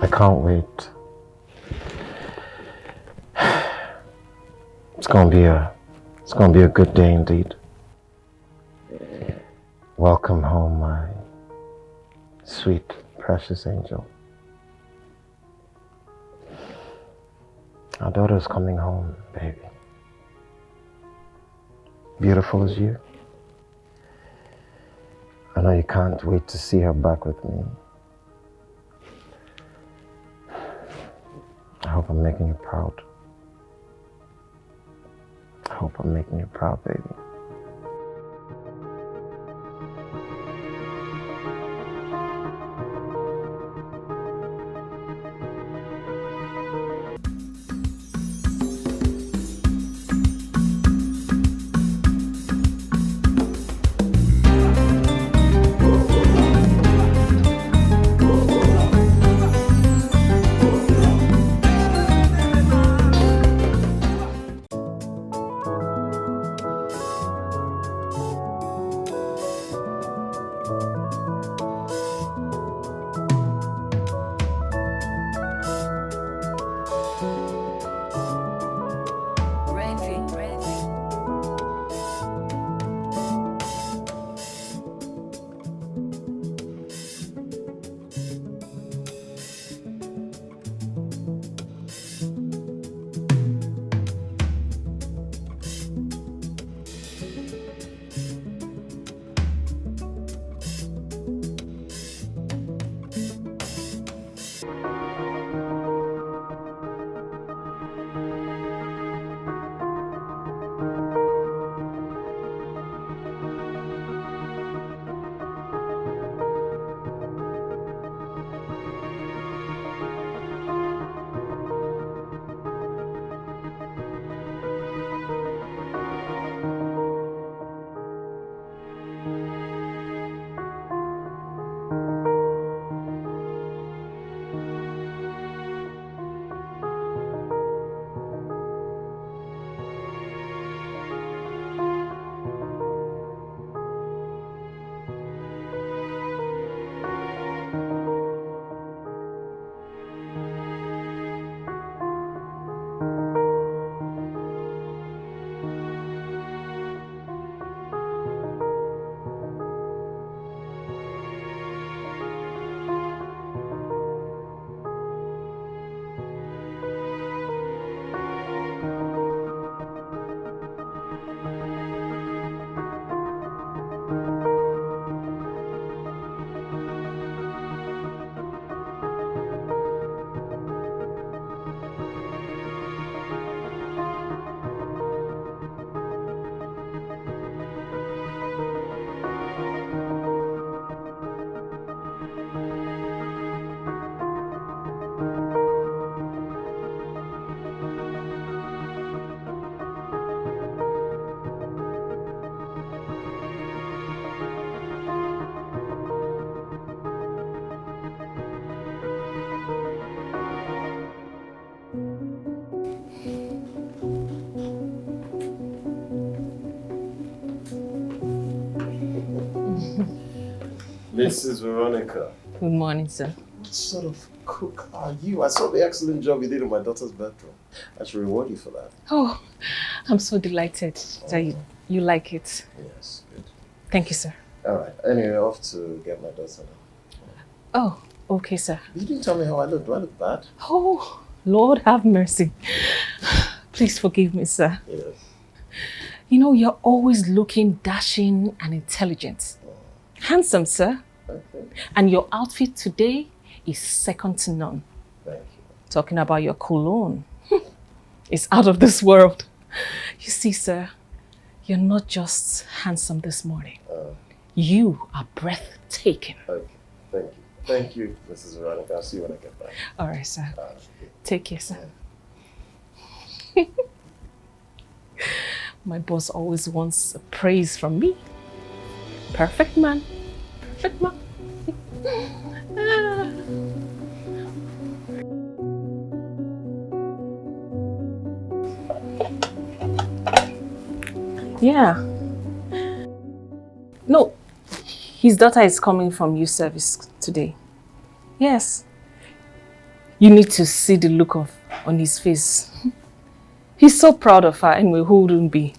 I can't wait. It's gonna be a good day indeed. Welcome home, my sweet, precious angel. Our daughter's coming home, baby. Beautiful as you. I know you can't wait to see her back with me. I hope I'm making you proud. I hope I'm making you proud, baby. Mrs. Veronica. Good morning, sir. What sort of cook are you? I saw the excellent job you did in my daughter's bedroom. I should reward you for that. Oh, I'm so delighted that you like it. Yes, good. Thank you, sir. All right. Anyway, off to get my daughter now. Oh, okay, sir. You didn't tell me how I look. Do I look bad? Oh, Lord have mercy. Please forgive me, sir. Yes. You know, you're always looking dashing and intelligent. Handsome, sir. Okay. And your outfit today is second to none. Thank you. Talking about your cologne. It's out of this world. You see, sir, you're not just handsome this morning. You are breathtaking. Okay. Thank you. Thank you, Mrs. Veronica. I'll see you when I get back. All right, sir. Okay. Take care, sir. My boss always wants praise from me. Perfect man. Perfect man. Yeah. No, his daughter is coming from youth service today. Yes. You need to see the look on his face. He's so proud of her, anyway, who wouldn't be?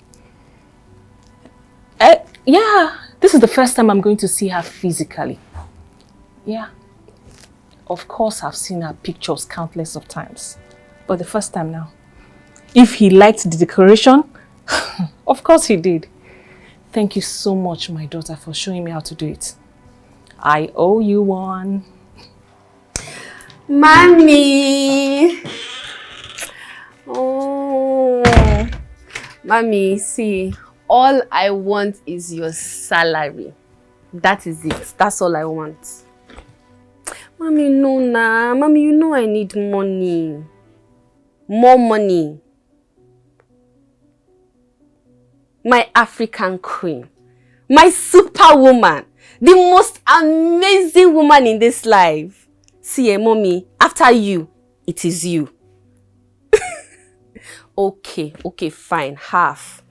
Yeah, this is the first time I'm going to see her physically. Yeah. Of course, I've seen her pictures countless of times. But the first time now. If he liked the decoration, of course he did. Thank you so much, my daughter, for showing me how to do it. I owe you one. Mommy! Oh, Mommy, see, all I want is your salary. That is it. That's all I want. Mommy, no, nah. Mommy, you know I need money. More money. My African queen. My superwoman. The most amazing woman in this life. See, Mommy, after you, it is you. Okay, fine. Half.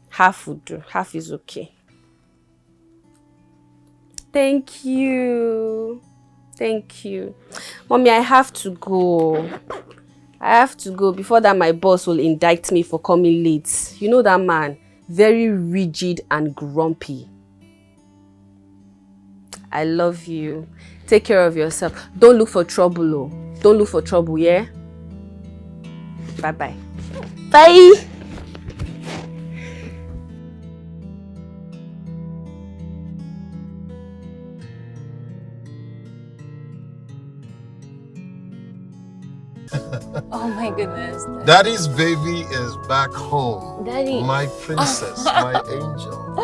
Half would do. Half is okay. Thank you. Thank you. Mommy, I have to go. I have to go before that my boss will indict me for coming late. You know that man, very rigid and grumpy. I love you. Take care of yourself. Don't look for trouble, oh. Don't look for trouble, yeah? Bye-bye. Bye! Oh my goodness. Daddy's baby is back home. Daddy. My princess, my angel.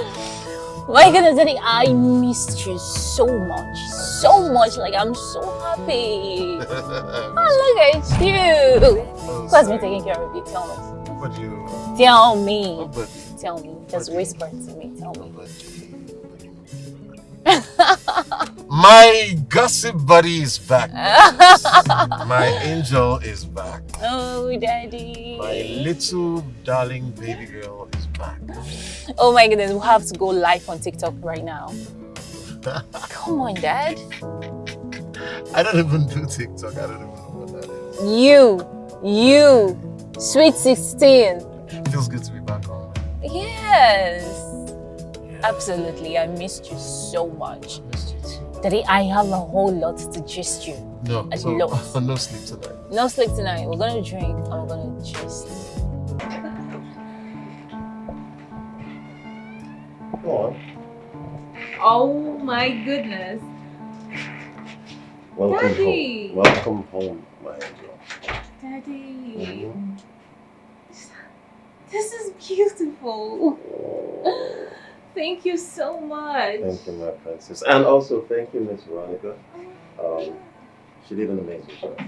My goodness, Daddy, I missed you so much. So much. Like, I'm so happy. Look at you. Who has been taking care of you? Tell me. But you. Tell me. But Tell me. Just whisper to me. Tell me. My gossip buddy is back. My angel is back. Oh, Daddy. My little darling baby girl is back. Oh my goodness, we have to go live on TikTok right now. Come on, Dad. I don't even do TikTok. I don't even know what that is. You, sweet 16. Feels good to be back home. Yes. Absolutely, I missed you so much. I missed you too. Daddy, I have a whole lot to gist you. No, A so, lot. no sleep tonight. No sleep tonight. We're gonna drink and we're gonna gist. Go on. Oh my goodness. Welcome Daddy. home. Welcome home, my angel. Daddy. This is beautiful. Thank you so much. Thank you, my princess. And also, thank you, Miss Veronica. She did an amazing job.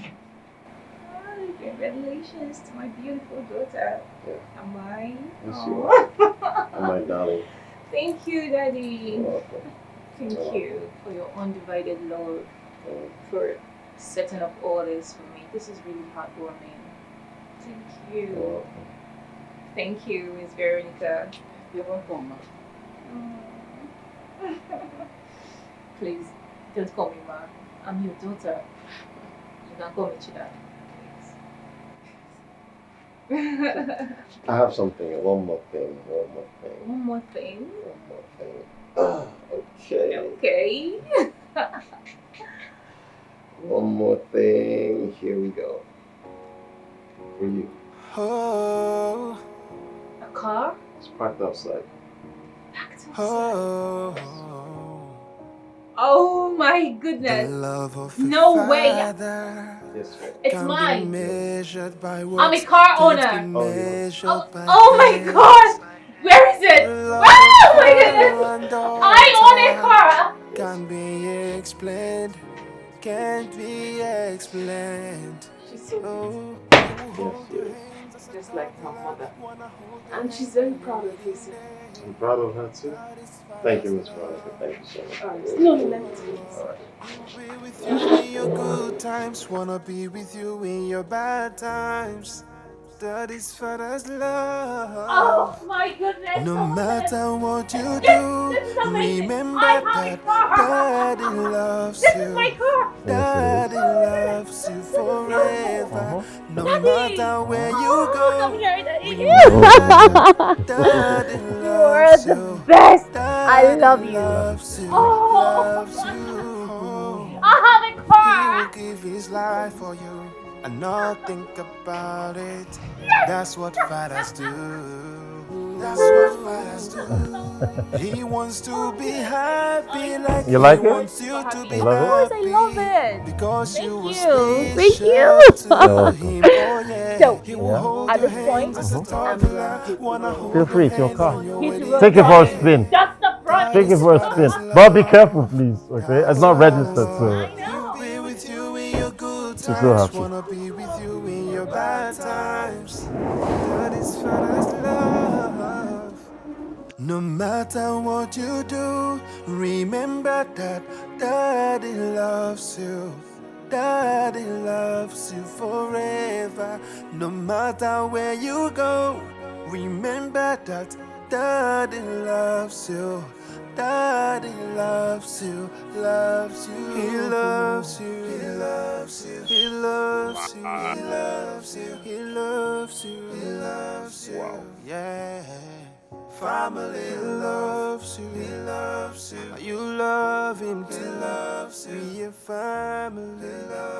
Congratulations to my beautiful daughter. Yeah. Am I? Yes, you are. Oh, my darling. Thank you, Daddy. You're welcome. Thank you for your undivided love, for setting up all this for me. This is really heartwarming. Thank You're you. welcome. Thank you, Miss Veronica. You're welcome. Please, don't call me Ma. I'm your daughter. You can call me Chida. Please. I have something. One more thing. One more thing. Okay. Okay. One more thing. Here we go. For you. Oh, A car? It's parked outside. Packed inside. oh, Oh my the goodness. love of No way. Father Yes, sir. It's can be mine. measured by I'm a words, car can't owner. be Oh, yours. measured Oh, by oh my days. god! Where is it? Love Oh my of goodness! father and I own a car! can be explained, can't be explained. She's so Oh, Yes, just like her mother. And she's very proud of you. I'm proud of her too. Thank you, Miss Veronica. Thank you so much. No, let me do All right. be with you in your good times, wanna be with you in your bad times. That is Father's love. Oh my goodness! No matter what you This do, is amazing! remember I have that a car! Daddy loves This is my you. car! Daddy loves you So forever. No matter where you Come go. here, Daddy. Daddy You are loves the you. best. I love Daddy you. loves you. Oh. Loves you. I have a He car. will give his life for you and not think about it. That's what fathers do. That's what fathers do. He wants to be happy like You like he it? wants you to be You love it? Of course, I happy. love it. Because you were Thank you. special to him. Oh yeah. So, He will hold at your this point, hands as a toddler. Wanna hold Feel free, your it's your hands car. on your Hit wedding the road. Take it for a spin. That's the front. Take it for a spin. But be careful, please. Okay, it's not registered, so. Be with you in your good so times. happy. Wanna be with you in your bad times. That is father's love. No matter what you do, remember that Daddy loves you. Daddy loves you forever. No matter where you go, remember that Daddy loves you. Daddy loves you, loves you. He loves you, he loves you, he loves you, he loves you, he loves you, he loves you. Yeah. Family loves you, he loves you. You love him too, he loves you. Be a family,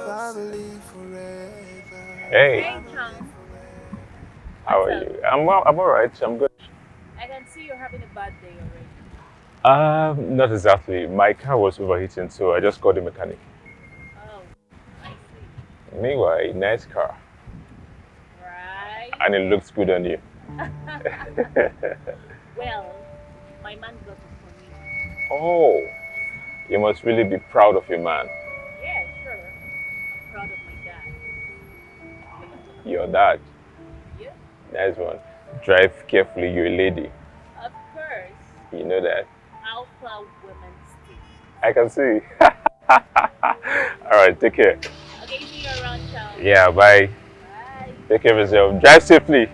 family forever. Hey, Tom. how are you? I'm alright. I'm good. I can see you're having a bad day already. Not exactly. My car was overheating, so I just called the mechanic. Oh, I see. Meanwhile, nice car, Right. and it looks good on you. Well, my man got it for me. Oh, you must really be proud of your man. Yeah, sure. I'm proud of my dad. Your dad. Yeah, Nice one. Drive carefully, you're a lady. of course. You know that. Alpha women stick. I can see. Alright, take care. Okay, see you around town. Yeah, bye. Bye. Take care of yourself. Drive safely.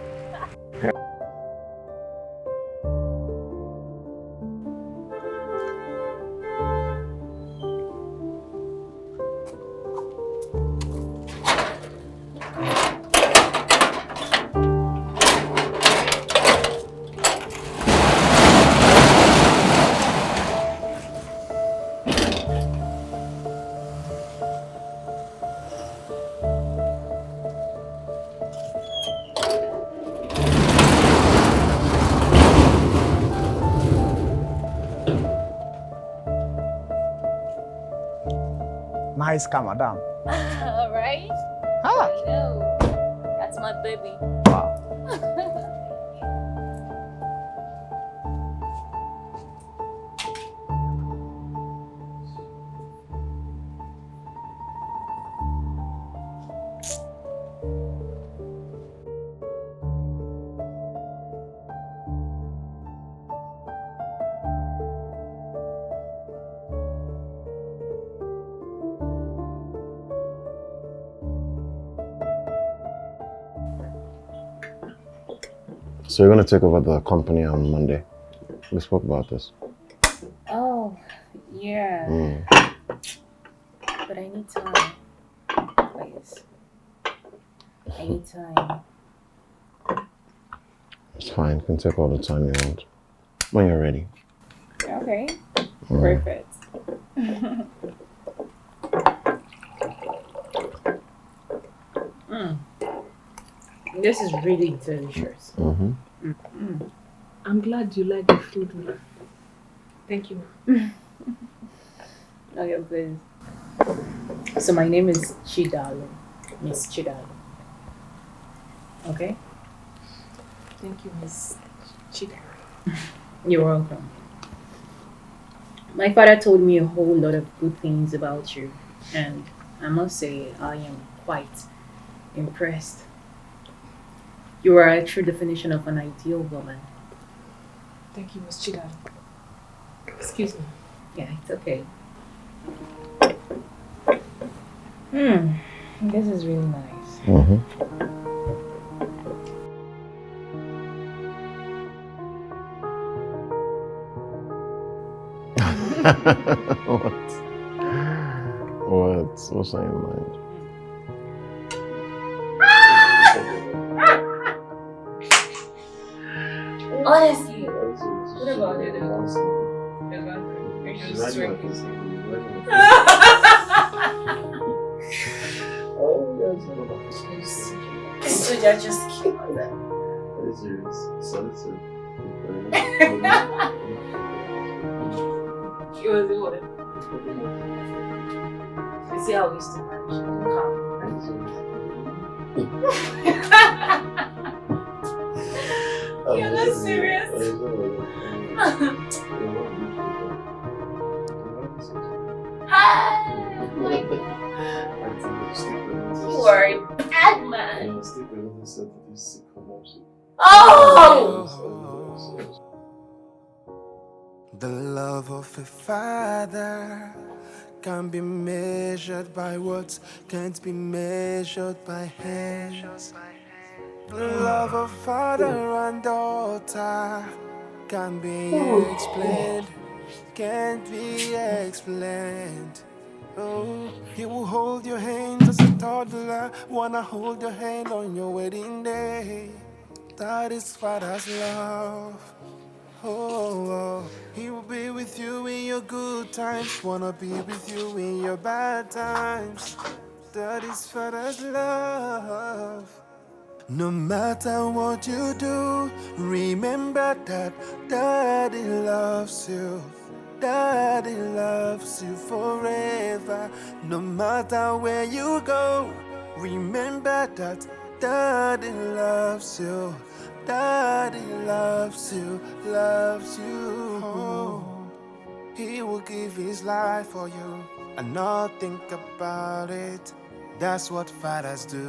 Nice car, madam. All right. Ah. I know. That's my baby. Wow. So you're going to take over the company on Monday. We spoke about this. Oh, yeah. But I need time. Please. I need time. It's fine. You can take all the time you want. When you're ready. Okay. Perfect. This is really delicious. I'm glad you like the food, ma. Thank you, ma. Okay, please. So my name is Chidalo. Miss Chidalo. Okay? Thank you, Miss Chida. You're welcome. My father told me a whole lot of good things about you, and I must say I am quite impressed. You are a true definition of an ideal woman. Thank you, Miss Chida. Excuse me. Yeah, it's okay. This is really nice. What's on your mind? Honestly. What about it? She's not even Drinking. Oh, yes, So you're just cute. Are you serious? Solitude. She was the one. You see how we used to manage. You're not serious. Hi. You are a bad man. Oh! The love of a father can be measured by words, can't be measured by hands. The love of father and daughter can be explained, can't be explained. Oh, he will hold your hands as a toddler, wanna hold your hand on your wedding day. That is father's love. Oh, he will be with you in your good times, wanna be with you in your bad times. That is father's love. No matter what you do, remember that Daddy loves you. Daddy loves you forever. No matter where you go, remember that Daddy loves you. Daddy loves you, loves you. Oh, he will give his life for you and not think about it. That's what fathers do.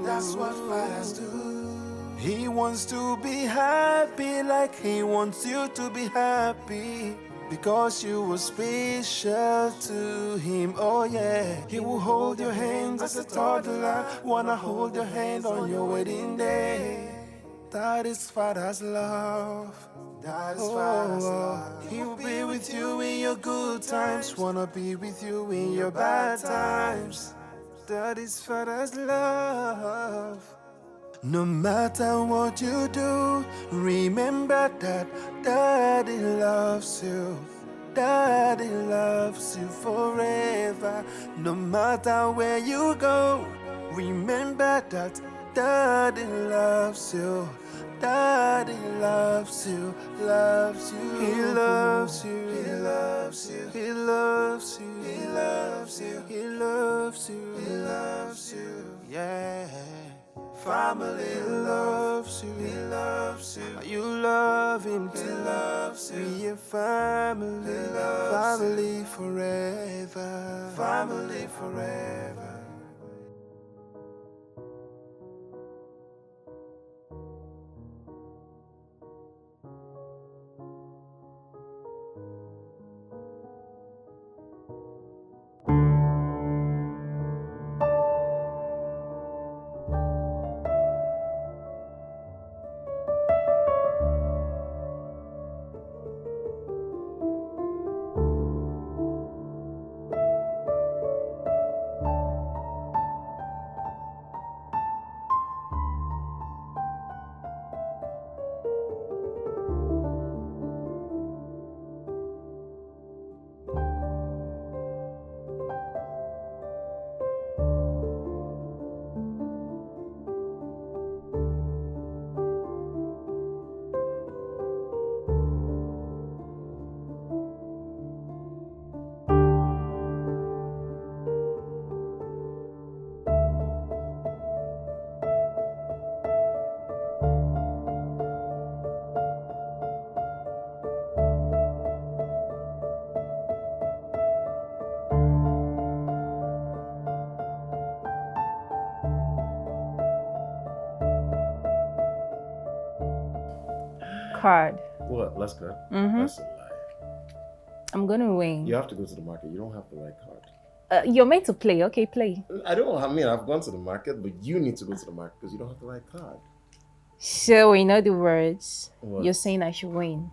That's what fathers do. He wants to be happy like he wants you to be happy. Because you were special to him, oh yeah. He will hold your hands as a toddler, wanna hold your hand on your wedding day. That is father's love. That is father's love. He will be with you in your good times, wanna be with you in your bad times. That is father's love. No matter what you do, remember that Daddy loves you. Daddy loves you forever. No matter where you go, remember that Daddy loves you. Daddy loves you, loves you. He loves you, he loves you, he loves you, he loves you, he loves you, he loves you. Yeah. Family loves you, he loves you. You love him too, he loves you. Be a family, he loves family you. Forever, family forever. Card. What? Let's go. Mm-hmm. That's a lie. I'm gonna win. You have to go to the market. You don't have the right card. You're meant to play. Okay, play. I don't. I mean, I've gone to the market, but you need to go to the market because you don't have the right card. So we know the words. What? You're saying I should win.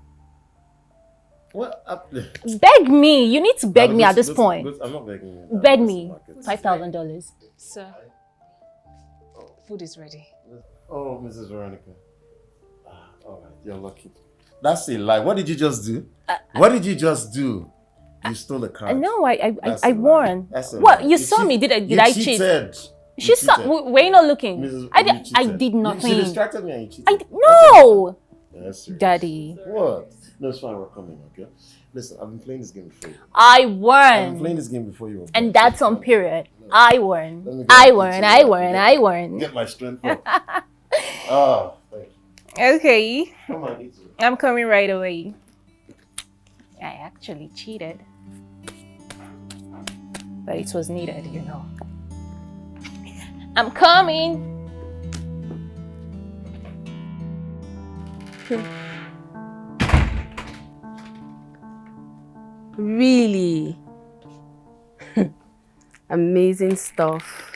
What? Beg me. You need to beg me at this point. I'm not begging you. Beg me. $5,000. Sir, food is ready. Oh, Mrs. Veronica. Alright, you're lucky. That's a lie. What did you just do? What did you just do? You stole a card. No, I That's a lie. won. That's a What? lie. You saw me? Did I cheat? Cheated. She saw. Were you not looking? Mrs. I You cheated. did nothing. She distracted me and you cheated. No. That's serious. Daddy. What? No, it's fine. We're coming, okay? Listen, I've been playing this game before you. I I've been won. playing this game before you. And that's on period. I won. Let me get I my won. pizza. I won. I won. Get my strength up. Oh, thank you. Okay. Come on, eat it. I'm coming right away. I actually cheated. But it was needed, you know. I'm coming. Really? Amazing stuff.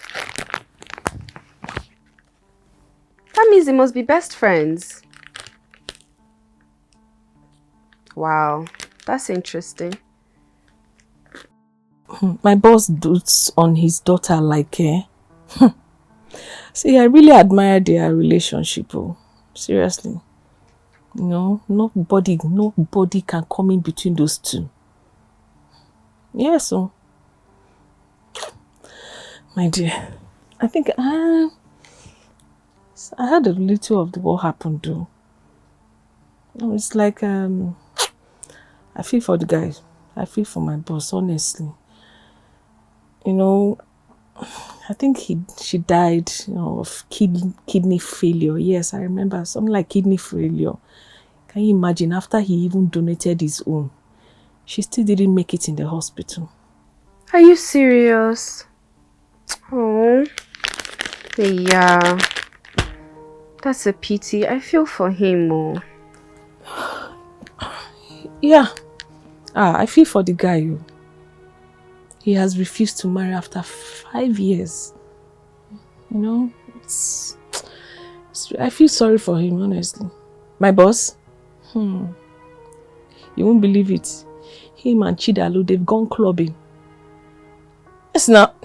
That means they must be best friends. Wow, that's interesting. My boss dotes on his daughter like See, I really admire their relationship. Oh. Seriously. You know, nobody can come in between those two. Yeah, so. My dear, I think I heard a little of what happened though. It's like, I feel for the guy. I feel for my boss, honestly. You know, I think she died, you know, of kidney failure. Yes, I remember something like kidney failure. Can you imagine? After he even donated his own, she still didn't make it in the hospital. Are you serious? Oh, yeah. That's a pity. I feel for him more. Yeah. I feel for the guy. He has refused to marry after 5 years. You know, I feel sorry for him, honestly. My boss? You won't believe it. Him and Chidalu, they've gone clubbing. It's not.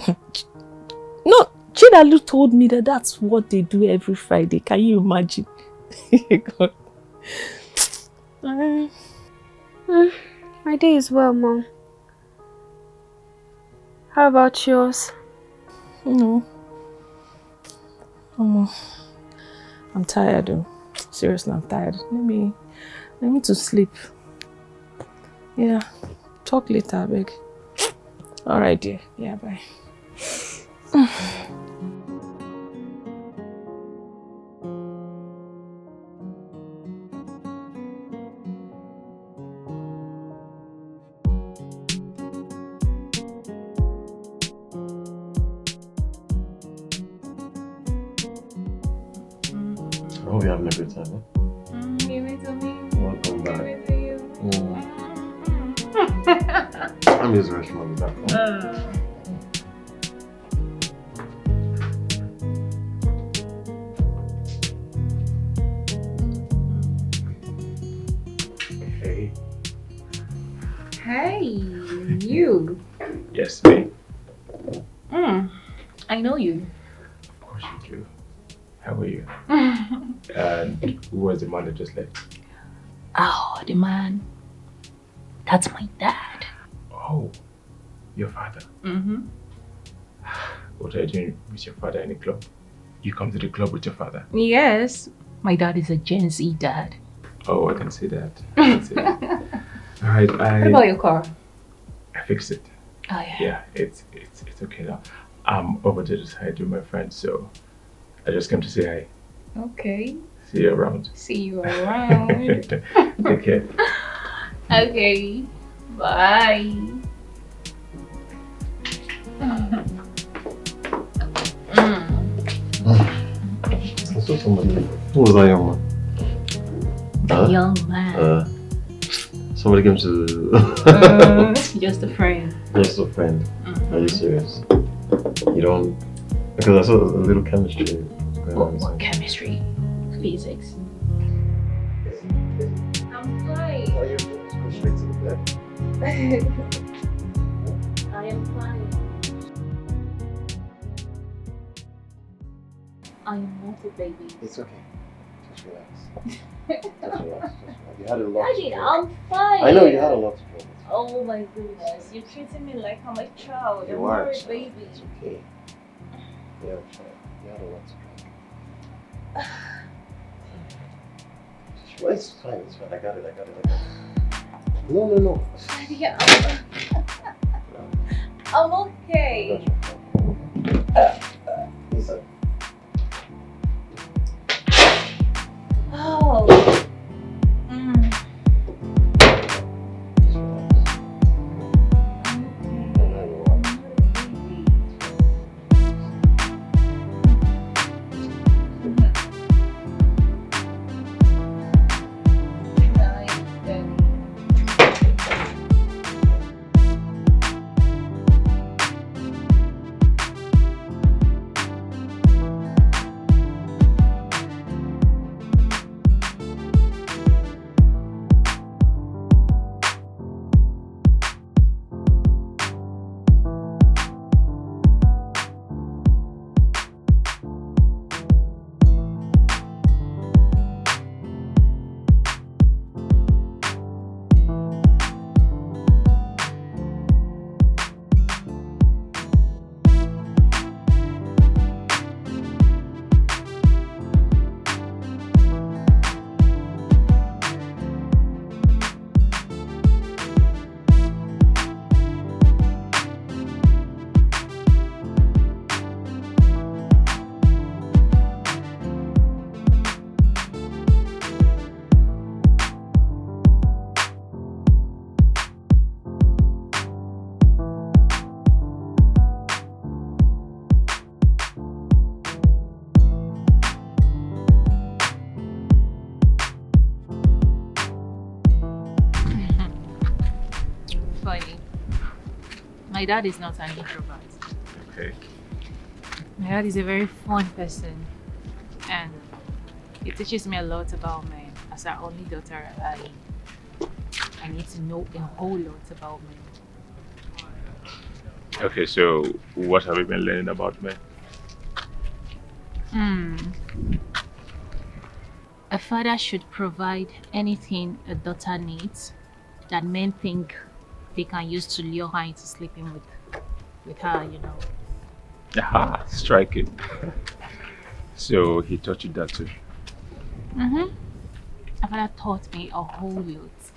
No, Chidalu told me that that's what they do every Friday. Can you imagine? God. My day is well, Mom. How about yours? No. I'm tired though. Seriously, I'm tired. Let me to sleep. Yeah. Talk later, beg. Alright, dear. Yeah, bye. I hope you're having a good time, huh? Give it to me. Welcome back. Give it to you. I'm using the restroom, I'll be back. Hey. Hey, you. Yes, me. I know you. Of course you do. How are you? And who was the man that just left? Oh, the man. That's my dad. Oh, your father. Mm-hmm. What are you doing with your father in the club? You come to the club with your father? Yes. My dad is a Gen Z dad. Oh, I can see that. I can see that. Alright, What about your car? I fixed it. Oh, yeah. Yeah, it's okay now. I'm over to the side with my friend, so I just came to say hi. Okay. See you around. See you around. Take care. Okay. Bye. I saw somebody. Who was that young man? Young man. Somebody came to. Just a friend. Just a friend. Are you serious? You don't. Because I saw a little chemistry going on. What chemistry? Physics. I'm fine. Are you go straight to the bed? I am fine. I am not a baby. It's okay. Just Just relax. You had a lot to Daddy, do. I'm fine. I know you had a lot to do. Oh my goodness, you're treating me like I'm a child. You I'm are, not a child. baby. It's okay. Yeah, child. You had a lot to do. Well, it's fine. It's fine. I got it. No. Daddy, I'm okay. Listen. Oh. Funny. My dad is not an introvert. Okay. My dad is a very fun person, and he teaches me a lot about men. As our only daughter, I need to know a whole lot about men. Okay, so what have you been learning about men? A father should provide anything a daughter needs that men think they can use to lure her into sleeping with her, you know. Aha, strike it. So he taught you that too? My father taught me a whole lot.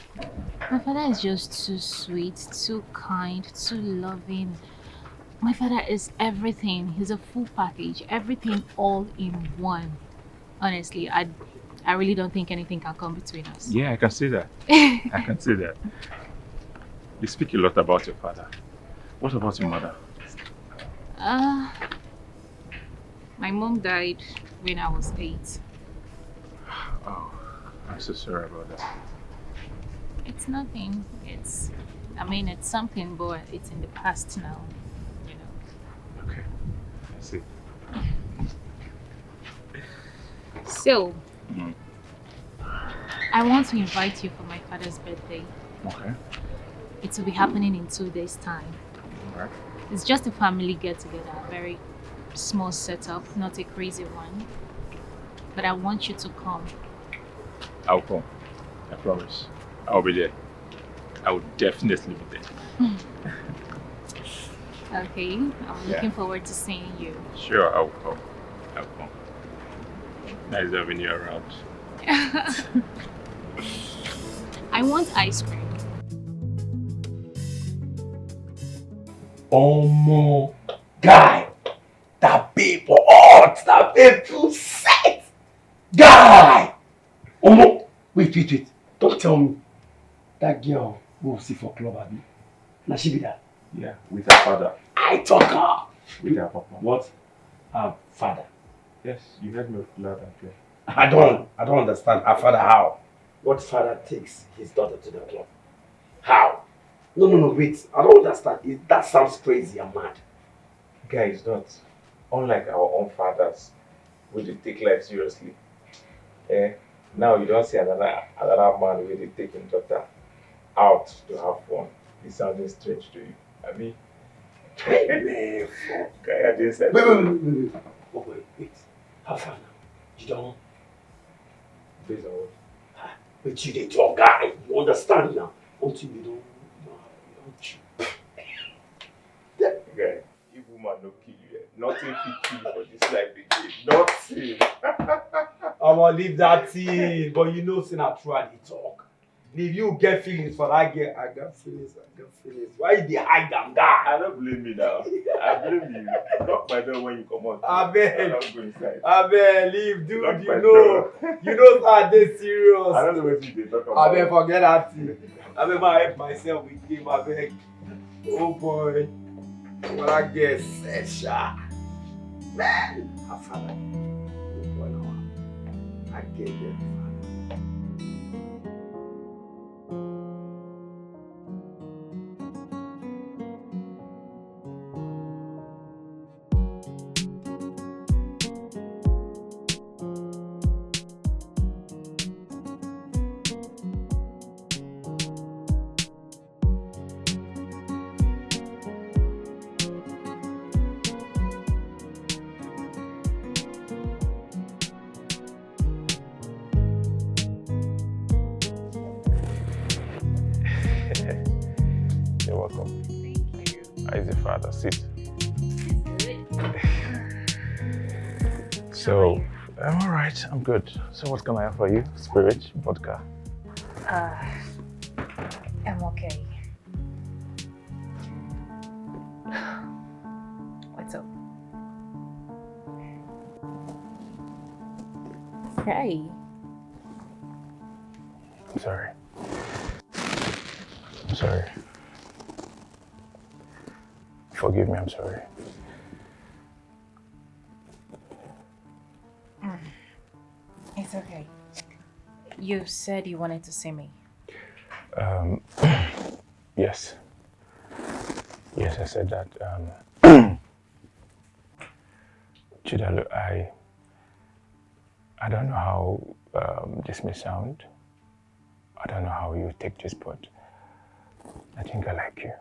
My father is just too sweet, too kind, too loving. My father is everything. He's a full package, everything all in one. Honestly, I really don't think anything can come between us. Yeah, I can see that. I can see that. You speak a lot about your father. What about your mother? My mom died when I was 8. Oh, I'm so sorry about that. It's nothing. It's something, but it's in the past now, you know. Okay, I see. So, I want to invite you for my father's birthday. Okay. It will be happening in 2 days' time. Alright. It's just a family get-together, a very small setup, not a crazy one. But I want you to come. I'll come. I promise. I'll be there. I will definitely be there. Okay, I'm looking forward to seeing you. Sure, I'll come. I'll come. Nice having you around. I want ice cream. Omo, guy, that babe hot, that babe too set. Guy! Omo, wait. Don't tell me. That girl we'll see for club, abi? Now she be that? Yeah, with her father. I talk her. With her papa. What? Her father. Yes, you heard me loud and clear. I don't understand. Her father how? What father takes his daughter to the club? How? No, wait. I don't understand. That sounds crazy and mad. Guys, not. Unlike our own fathers, we dey take life seriously. Now you don't see another man where they take his daughter out to have fun. It's sounding strange to you. I mean, Hey, guy, I just said. Wait. How far now? You don't? Based on what? But you did your guy. You understand now? Until you don't Guy, if woman no kill you, nothing fit kill you for this life again. Nothing. I'm gonna leave that thing. But you know, say naturally talk. If you get feelings for that girl, I got feelings. Why you dey hide them, guy? I don't blame me now. I blame you. Lock my door when you come out. I beg. I don't go inside. Leave, dude. Lock my You door. know that they serious. I don't know what you talk about. I beg, forget that thing. I beg, I help myself with him. I beg. Oh boy. What I guess, Sesha. Man, I found it. I get it. You're welcome. Thank you. How is the father? Sit. So, I'm alright. I'm good. So, what can I offer you? Spirit, vodka? I'm okay. What's up? Hey. I'm sorry. I'm sorry. Forgive me, I'm sorry. It's okay. You said you wanted to see me. Yes. Yes, I said that. Chidalu, I don't know how this may sound. I don't know how you take this, but I think I like you.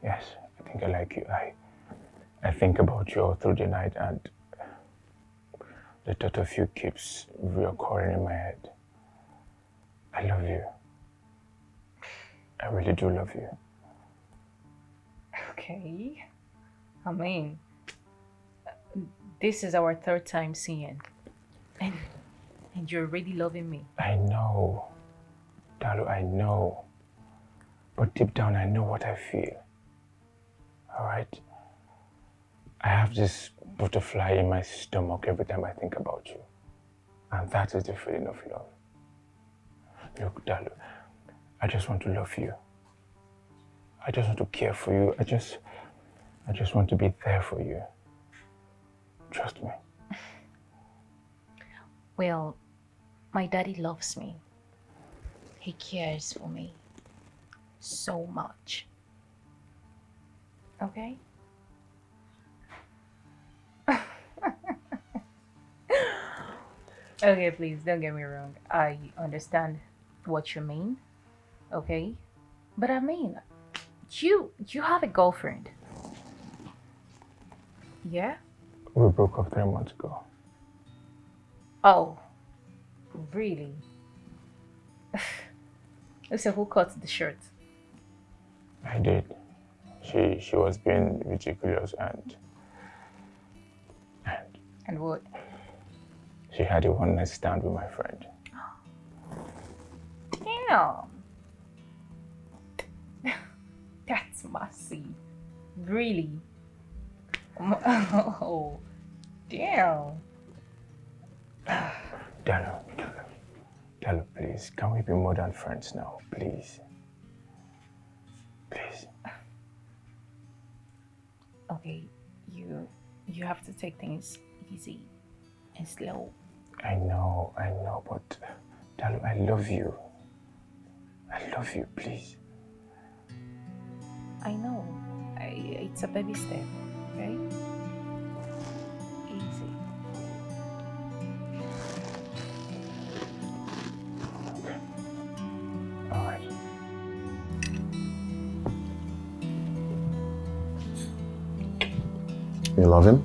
Yes, I think I like you. I think about you all through the night, and the thought of you keeps reoccurring in my head. I love you. I really do love you. Okay. I mean, this is our third time seeing. And you're already loving me. I know. Dalu, I know. But deep down, I know what I feel. Alright? I have this butterfly in my stomach every time I think about you. And that is the feeling of love. Look, Dalu, I just want to love you. I just want to care for you. I just want to be there for you. Trust me. Well, my daddy loves me. He cares for me so much. Okay? Okay, please don't get me wrong. I understand what you mean. Okay? But I mean, you have a girlfriend. Yeah? We broke up 3 months ago. Oh, really? So who cut the shirt? I did. She was being ridiculous and what? She had a one-night stand with my friend. Damn. That's messy. Really? Oh, damn. Dalu, please, can we be more than friends now, please? Please. Okay, you have to take things easy and slow. I know, but Dalu, I love you. I love you, please. I know. It's a baby step, okay? Easy. All right. You love him?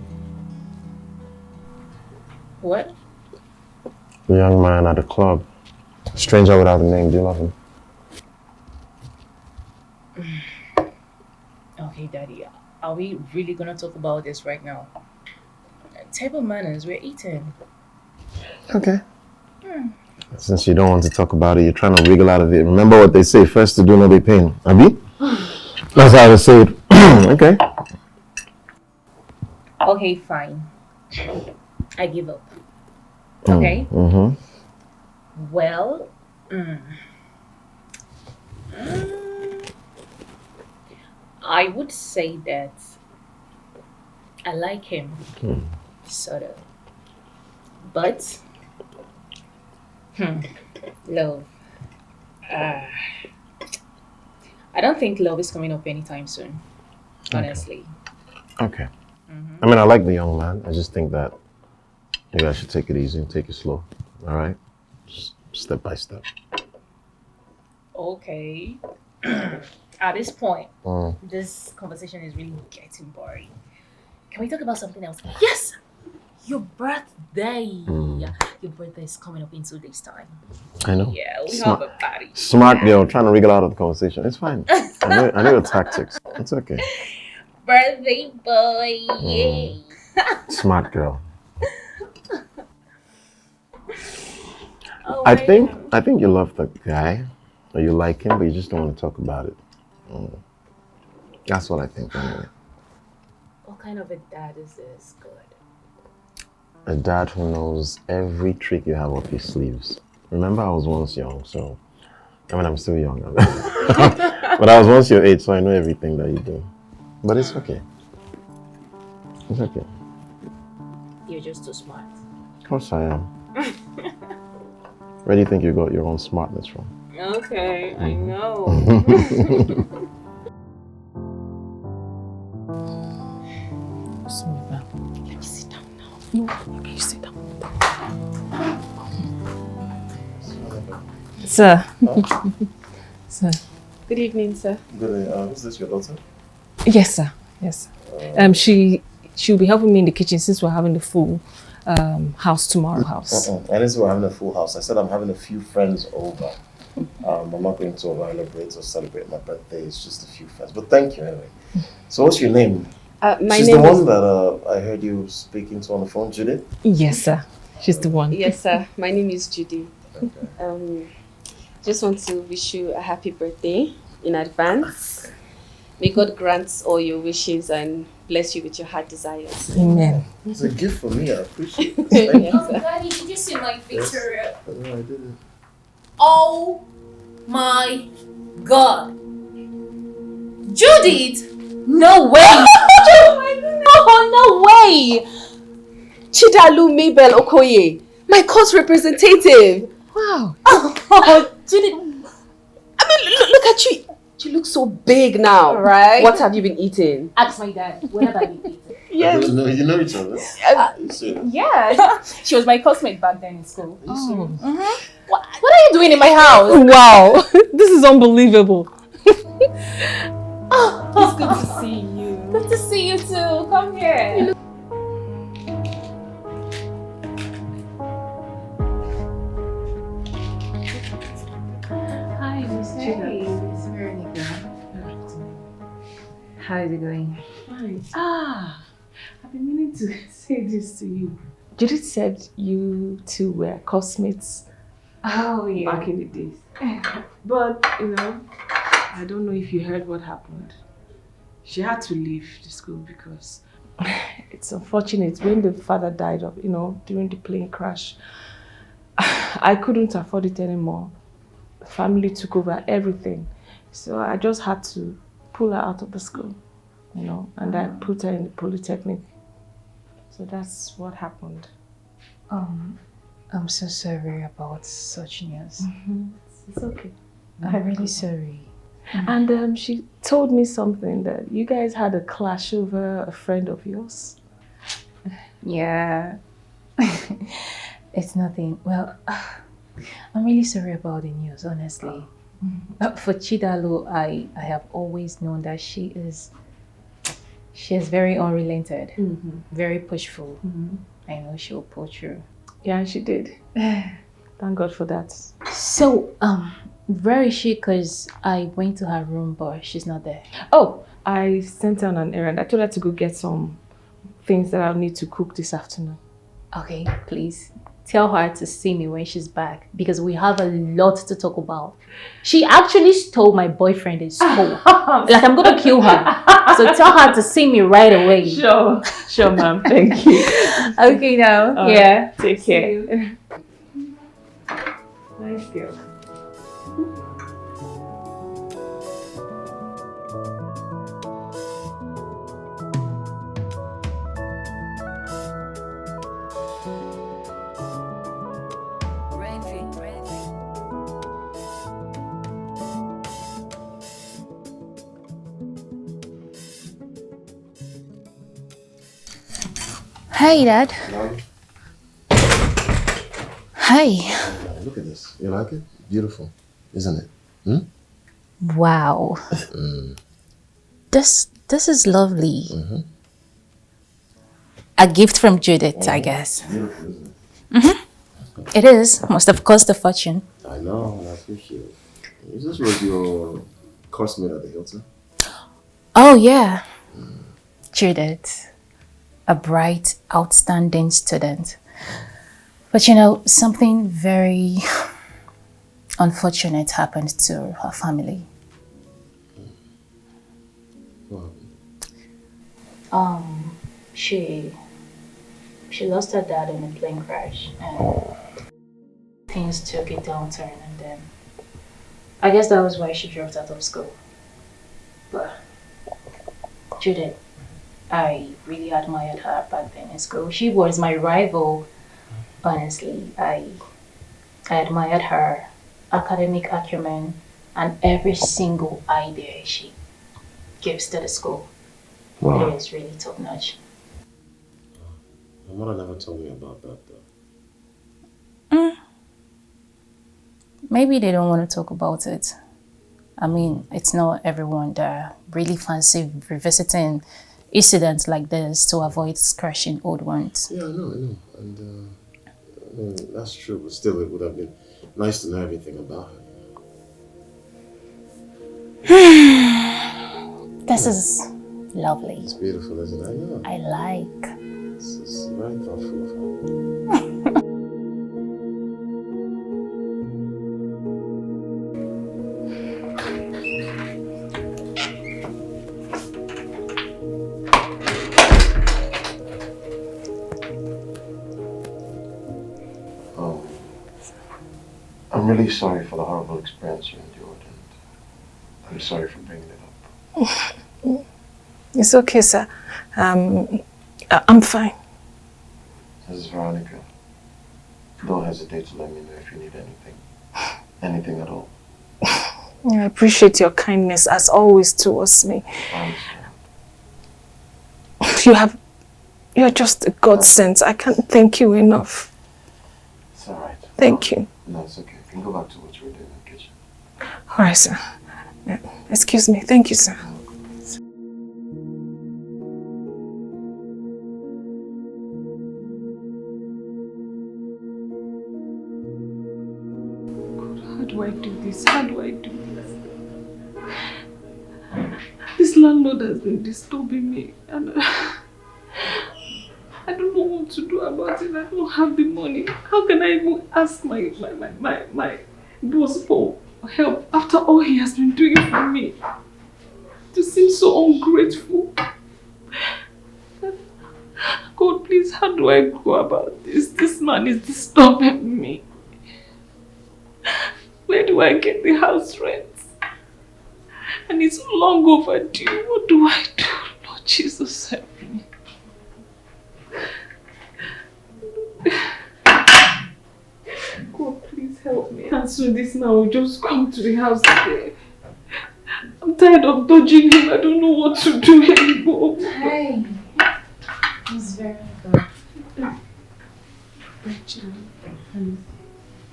What? The young man at the club. Stranger without a name. Do you love him? Okay, Daddy. Are we really gonna talk about this right now? Table manners, we're eating. Okay. Since you don't want to talk about it, you're trying to wriggle out of it. Remember what they say, first to do, no be pain. Abi? That's how I say it. Okay. Okay, fine. I give up. Okay? Mm-hmm. Well, I would say that I like him, sort of. But, love. I don't think love is coming up anytime soon, honestly. Okay. I mean, I like the young man. I just think that maybe I should take it easy and take it slow. All right? Just step by step. Okay. At this point, this conversation is really getting boring. Can we talk about something else? Yes! Your birthday! Your birthday is coming up in 2 days' time. I know. Yeah, we have a party. Smart girl trying to wriggle out of the conversation. It's fine. I know your tactics. It's okay. Birthday boy! Yay! Smart girl. Oh, I think you love the guy, or you like him, but you just don't want to talk about it. That's what I think anyway. What kind of a dad is this? Good. A dad who knows every trick you have up his sleeves. Remember, I was once young, so I mean, I'm still young, but I was once your age, so I know everything that you do. But it's okay. It's okay. You're just too smart. Of course I am. Where do you think you got your own smartness from? Okay, I know. Let me sit down now. No, okay, you sit down. Sir. Sir. Good evening, sir. Good. Is this your daughter? Yes, sir. Yes. She'll be helping me in the kitchen since we're having the full house tomorrow. I didn't say we're having a full house. I said I'm having a few friends over. I'm not going to celebrate or celebrate my birthday. It's just a few friends. But thank you anyway. So what's your name? She's the one that I heard you speaking to on the phone, Judith? Yes, sir. She's the one. Yes, sir. My name is Judy. Okay. Just want to wish you a happy birthday in advance. May God grant all your wishes and bless you with your heart desires. Amen. It's a gift for me. I appreciate it. Yes, Oh, sir. Daddy, did you see my Victoria? Yes. No, I didn't. Oh my God. Judith! No way! Oh, no way! Chidalu Mabel Okoye, my court representative. Wow. Oh, Judith. I mean, look at you. You look so big now. Right? What have you been eating? Ask my dad. When have I been eating? Yes. No, you know each other. You serious? Yeah. She was my classmate back then in school. Are you serious? What are you doing in my house? Wow. This is unbelievable. It's good to see you. Good to see you too. Come here. Hi, Miss Veronica. How is it going? Fine. I've been meaning to say this to you. Judith said you two were classmates Oh, yeah. back in the days. But, I don't know if you heard what happened. She had to leave the school because it's unfortunate when the father died of, during the plane crash. I couldn't afford it anymore. The family took over everything. So I just had to pull her out of the school, and I put her in the Polytechnic. So that's what happened. I'm so sorry about such news. It's okay. I'm really sorry. And she told me something that you guys had a clash over a friend of yours. Yeah. It's nothing. Well, I'm really sorry about the news, honestly. For Chidalu, I have always known that she is very unrelented, very pushful. I know she'll pull through. Yeah, she did. Thank God for that. So, where is she? Because I went to her room, but she's not there. Oh, I sent her on an errand. I told her to go get some things that I'll need to cook this afternoon. Okay, please. Tell her to see me when she's back because we have a lot to talk about. She actually stole my boyfriend in school. Like, I'm gonna kill her. So tell her to see me right away. Sure, ma'am. Thank you. Okay, now. Yeah. Take care. Nice girl. Hi, Dad. Hi. Look at this. You like it? Beautiful, isn't it? Wow. This is lovely. A gift from Judith, I guess. Beautiful, isn't it? It is. Must have cost a fortune. I know, I appreciate it. Is this was your classmate at the Hilton? Oh, yeah. Judith. A bright, outstanding student. But you know, something very unfortunate happened to her family. What? She lost her dad in a plane crash and things took a downturn, and then I guess that was why she dropped out of school. But Judith, I really admired her back then in school. She was my rival, honestly. I admired her academic acumen and every single idea she gives to the school. Wow. It is really top notch. My mother never told me about that though. Maybe they don't want to talk about it. I mean, it's not everyone that really fancy revisiting incidents like this to avoid scratching old ones. Yeah, I know. And I mean, that's true, but still it would have been nice to know everything about her. This is lovely. It's beautiful, isn't it? I know. I like. It's very thoughtful of her. I'm really sorry for the horrible experience you endured, and I'm sorry for bringing it up. It's okay, sir. I'm fine. This is Veronica. Don't hesitate to let me know if you need anything. Anything at all. I appreciate your kindness as always towards me. I understand. You're just a godsend. I can't thank you enough. It's alright. Thank you. No, it's okay. You can go back to what you were doing in the kitchen. Alright, sir. Excuse me. Thank you, sir. How do I do this? How do I do this? This landlord has been disturbing me, and I don't know what to do about it. I don't have the money. How can I even ask my boss for help after all he has been doing for me? To seem so ungrateful. God, please, how do I go about this? This man is disturbing me. Where do I get the house rent? And it's long overdue. What do I do? Lord Jesus, help me. God, please help me. And so this man will just come to the house again. I'm tired of dodging him. I don't know what to do anymore. Hey, Miss Veronica.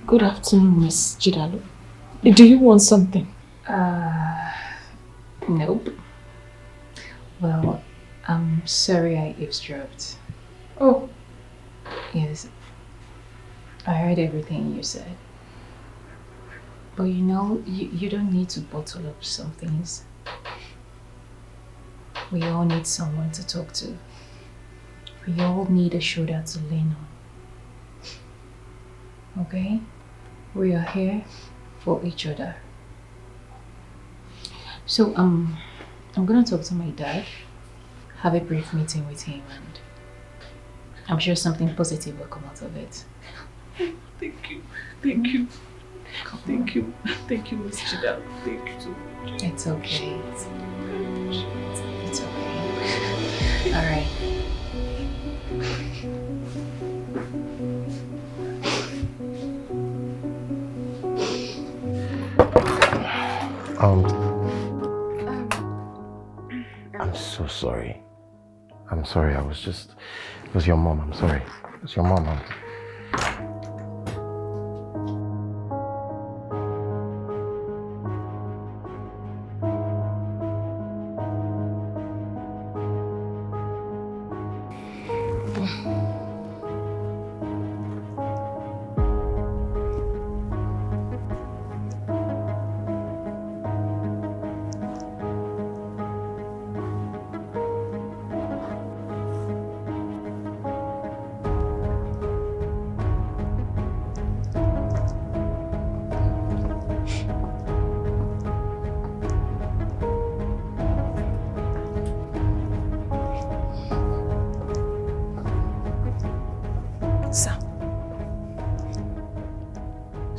Good afternoon, Miss Jidalo. Do you want something? Nope. Well, I'm sorry I eavesdropped. Oh. Yes. I heard everything you said. But you know, you don't need to bottle up some things. We all need someone to talk to. We all need a shoulder to lean on. Okay? We are here for each other. So, I'm gonna talk to my dad, have a brief meeting with him, and I'm sure something positive will come out of it. Thank you. Thank you. Thank you. Thank you, Miss Chida. Thank you so much. It's okay. It's okay. All right. I'm so sorry. I'm sorry. It was your mom. I'm sorry. It was your mom.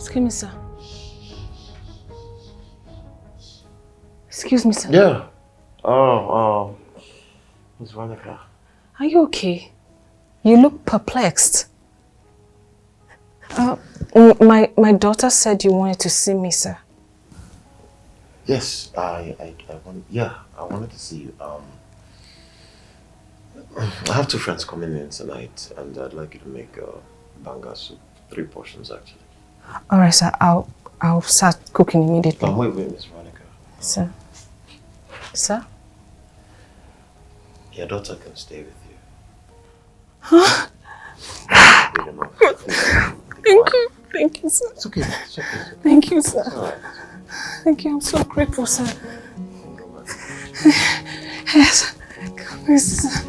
Excuse me, sir. Excuse me, sir. Yeah. Oh, Miss Veronica. Are you okay? You look perplexed. My daughter said you wanted to see me, sir. Yes, I wanted to see you. I have 2 friends coming in tonight, and I'd like you to make banga soup. 3 portions, actually. All right, sir. I'll start cooking immediately. Wait, Miss Veronica. Sir. Sir? Your daughter can stay with you. Huh? Thank you, sir. It's okay. It's okay. Thank you, sir. It's all right. Thank you. I'm so grateful, sir. Yes. Yes.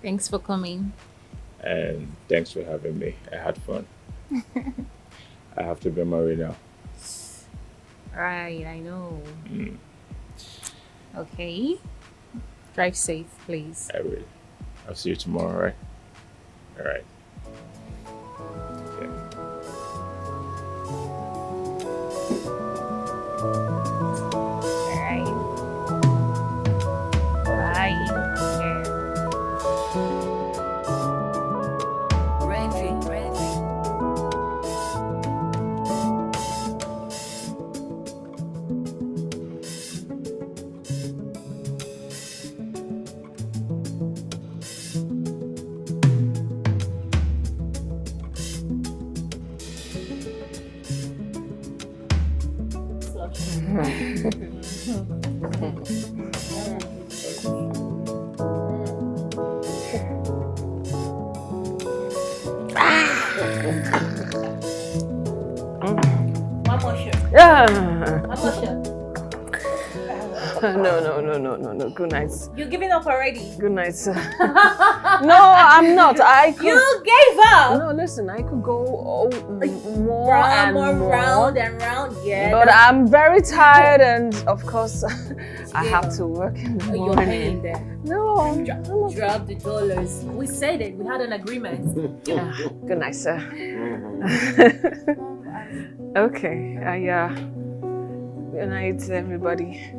Thanks for coming. And thanks for having me. I had fun. I have to be married now. Right, I know. Okay. Drive safe, please. I will. I'll see you tomorrow, right? All right. Okay. All right. Bye. Yeah. One more shot. Yeah. One more shot. No. Good night. You're giving up already. Good night. No, I'm not. I could. You gave up. No, listen. I could go more Round, and more. round and round. Yeah. But I'm very tired, and of course, I have to work in the You're morning. paying there. No. Drop the dollars. We said it. We had an agreement. Yeah. Good night, sir. Okay. Good night, everybody.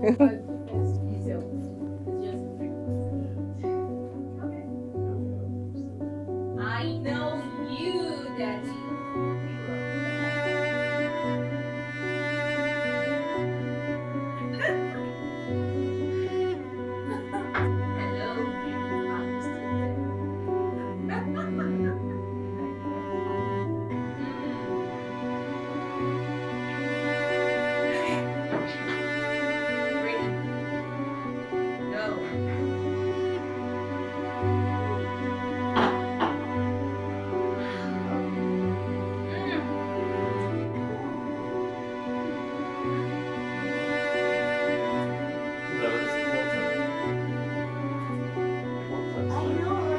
I know you, Daddy.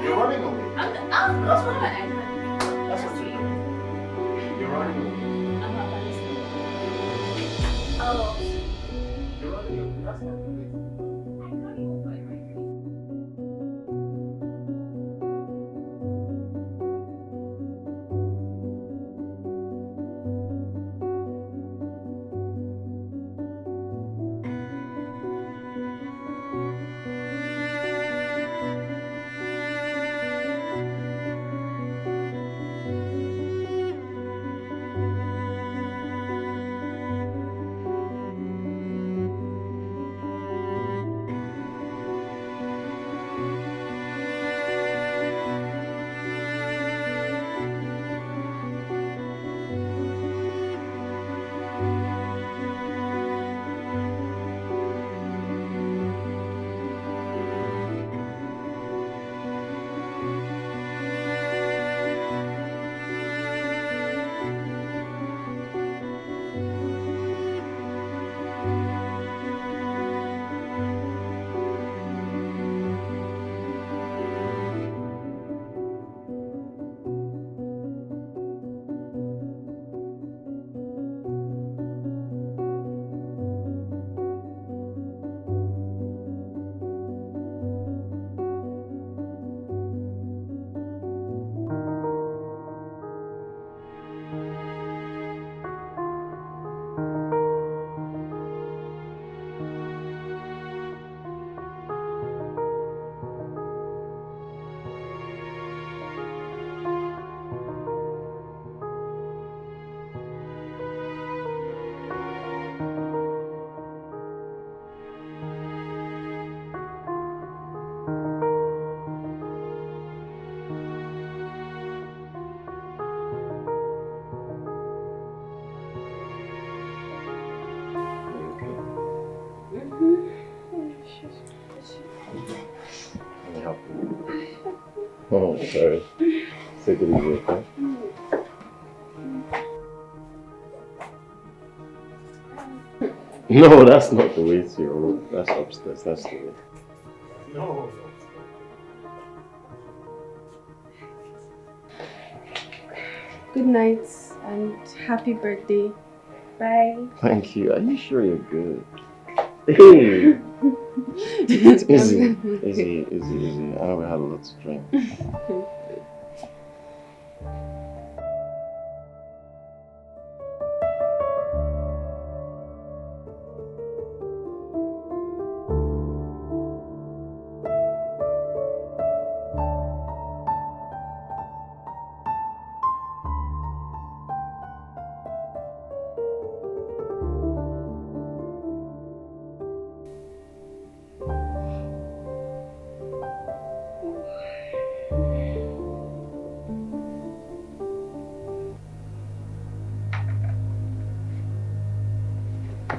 You're running away. That's what I That's what you're doing. You're running away. I'm not listening. Oh. You're running away. That's not the way. Oh, sorry. Take it easy, okay? No, that's not the way to your room. That's upstairs. That's the way. No. Good night and happy birthday. Bye. Thank you. Are you sure you're good? Hey! Easy. I know we had a lot to drink.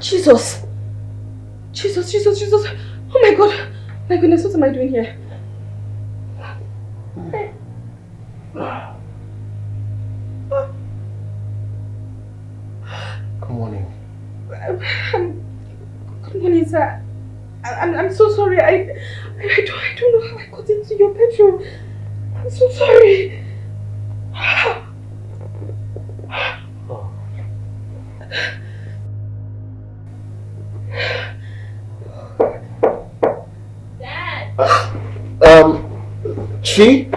Jesus! Jesus! Oh my God! My goodness, what am I doing here? Good morning. Good morning, sir. I'm so sorry. I don't know how I got into your bedroom. I'm so sorry. Dad! Chi?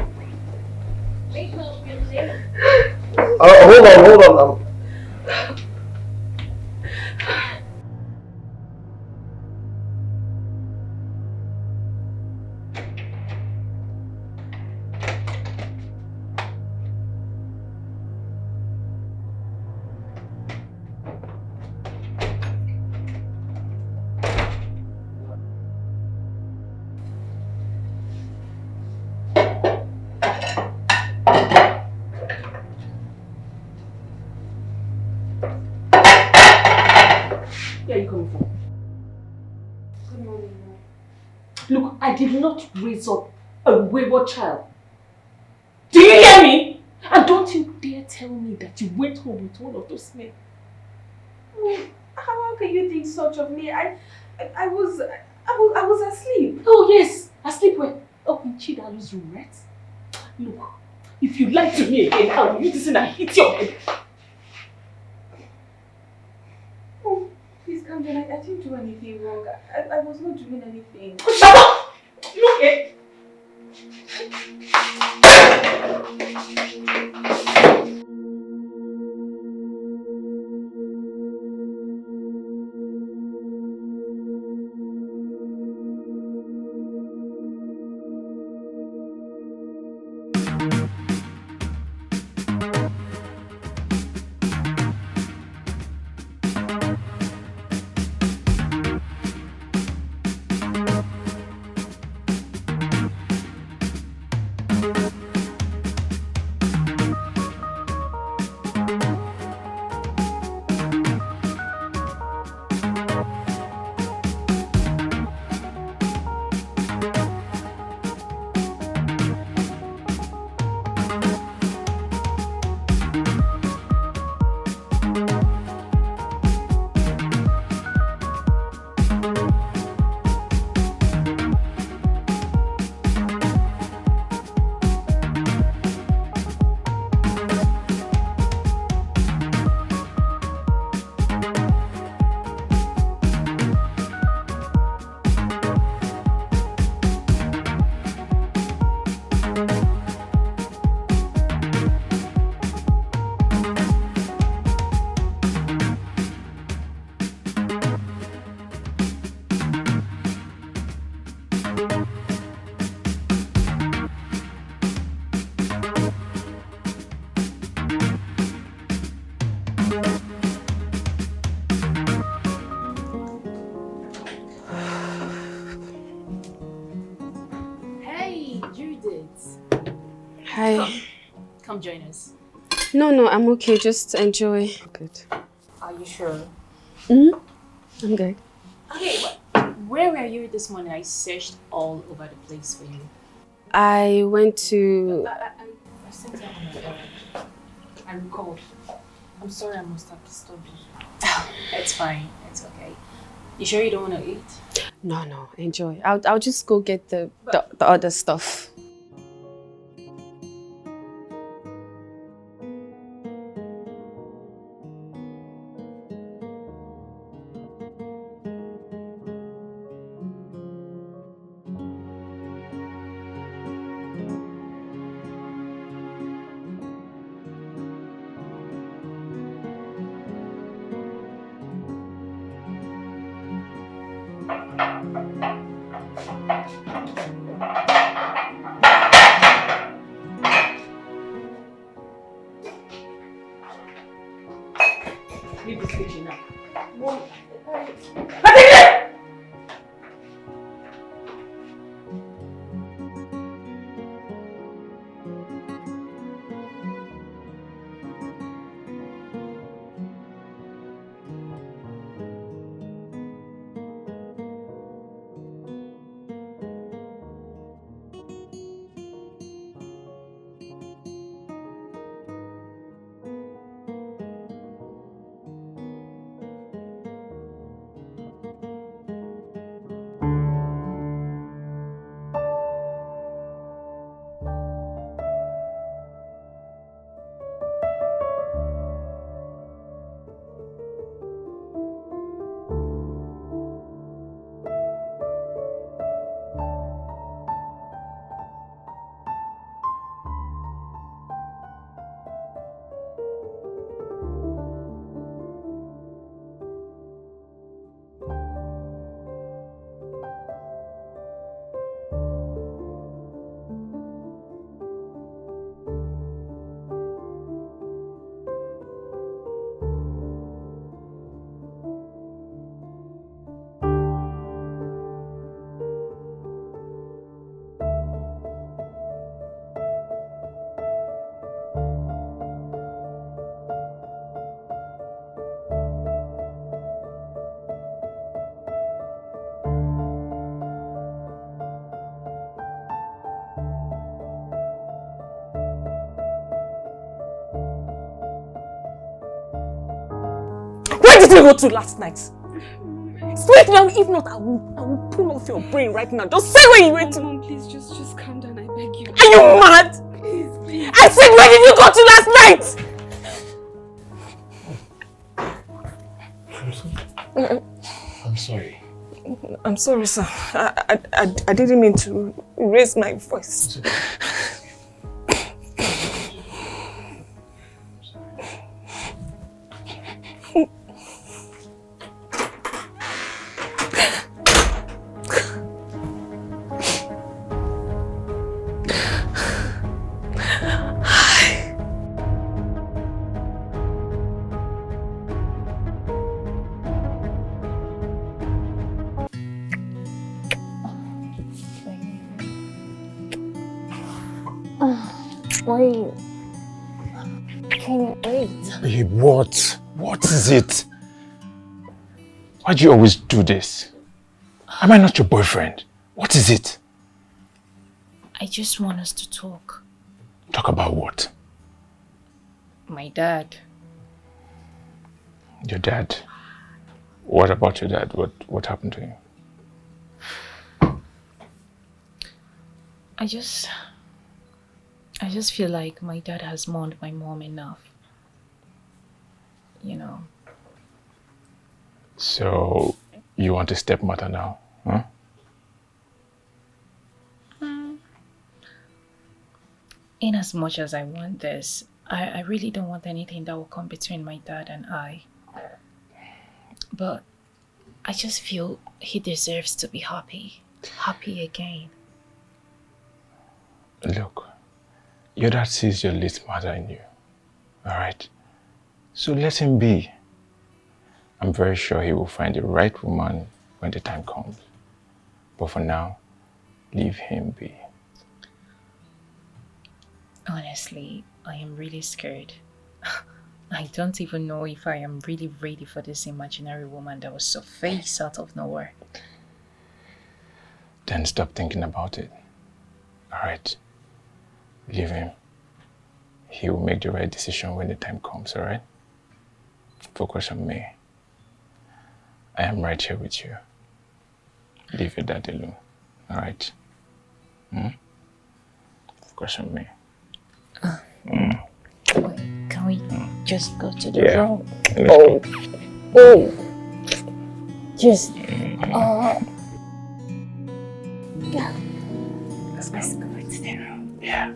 Wake up, you're late. Hold on. Where are you coming from? Good morning, Mom. Look, I did not raise up a wayward child. Do you hear me? And don't you dare tell me that you went home with one of those men. How can you think such of me? I was asleep. Oh yes, asleep where? Up in Chidalu's room, right? Look, if you lie to me again, I will use this and I hit your head. Oh, please calm down. I didn't do anything wrong. I was not doing anything. Shut up! Look it. Hi. Come join us. No, I'm okay. Just enjoy. Good. Are you sure? I'm good. Okay, but where were you this morning? I searched all over the place for you. I went to... I sent you on my errand. I recalled. I'm sorry I must have disturbed you. It's fine. It's okay. You sure you don't want to eat? No. Enjoy. I'll just go get the other stuff. Leave this kitchen now. Mom, Where did you go to last night? Speak now, if not, I will pull off your brain right now. Just say where you went to. Mom, please, just calm down, I beg you. Are you mad? Please. I said, where did you go to last night? I'm sorry. I'm sorry, sir. I didn't mean to raise my voice. Wait. Can you wait? Babe, what? What is it? Why do you always do this? Am I not your boyfriend? What is it? I just want us to talk. Talk about what? My dad. Your dad? What about your dad? What happened to him? I just feel like my dad has mourned my mom enough. You know. So, you want a stepmother now, huh? In as much as I want this, I really don't want anything that will come between my dad and I. But I just feel he deserves to be happy. Happy again. Look, your dad sees your late mother in you, alright? So let him be. I'm very sure he will find the right woman when the time comes. But for now, leave him be. Honestly, I am really scared. I don't even know if I am really ready for this imaginary woman that was surfaced out of nowhere. Then stop thinking about it. Alright? Leave him. He will make the right decision when the time comes, alright? Focus on me. I am right here with you. Leave your dad alone, alright? Focus on me. Wait, can we just go to the Yeah. room? Oh. Just, yeah. Let's go to the room. Yeah.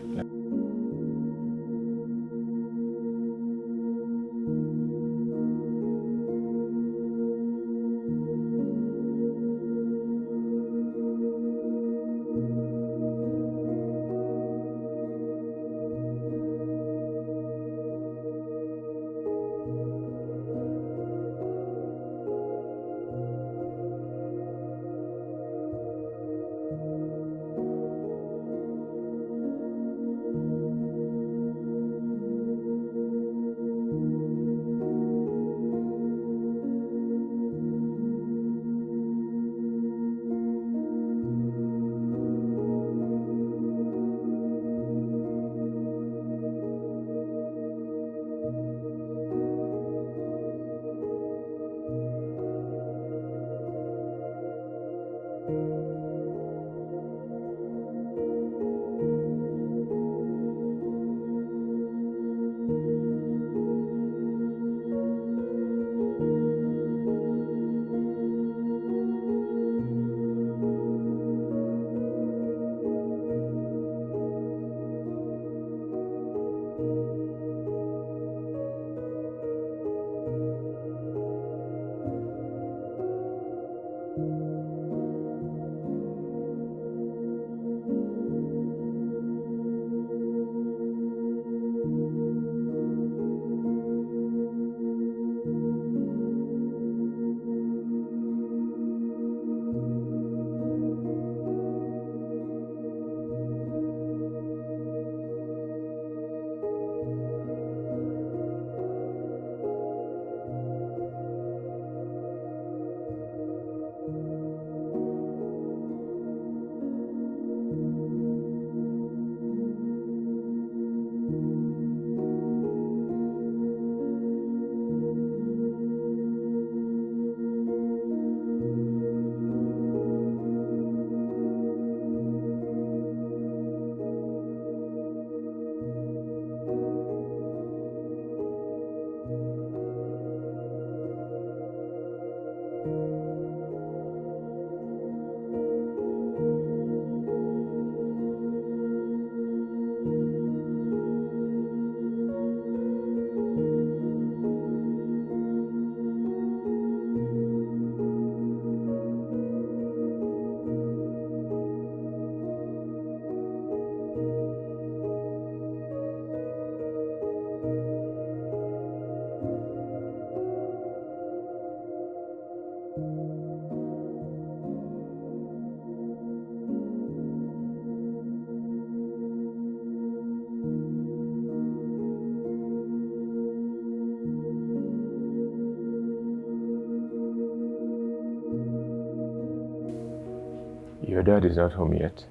Your dad is not home yet.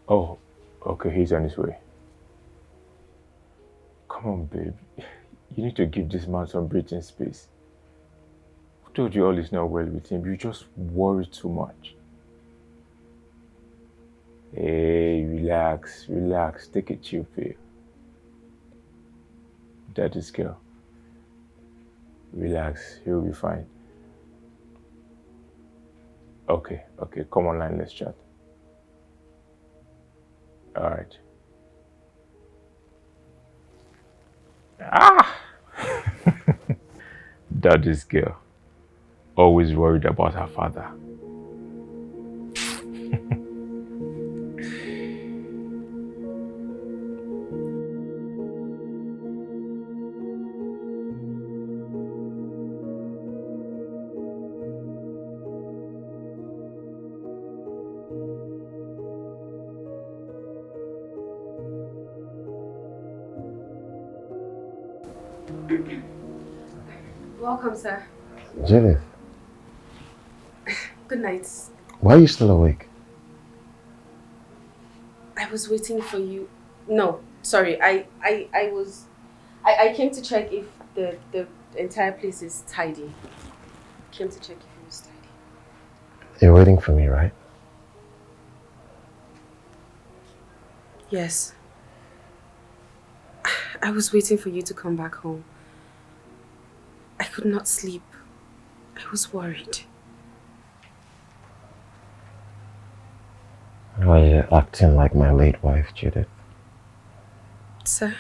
Oh, okay, he's on his way. Come on, babe. You need to give this man some breathing space. I told you all is not well with him. You just worry too much. Hey, relax, relax. Take a chill pill. Daddy's girl. Relax, he'll be fine. Okay, come online, let's chat. Alright. Daddy's girl. Always worried about her father. Welcome, sir. Judith, Good night. why are you still awake? I was waiting for you. No, sorry. I came to check if the entire place is tidy. Came to check if it was tidy. You're waiting for me, right? Yes. I was waiting for you to come back home. I could not sleep. I was worried. Why are you acting like my late wife, Judith? Sir?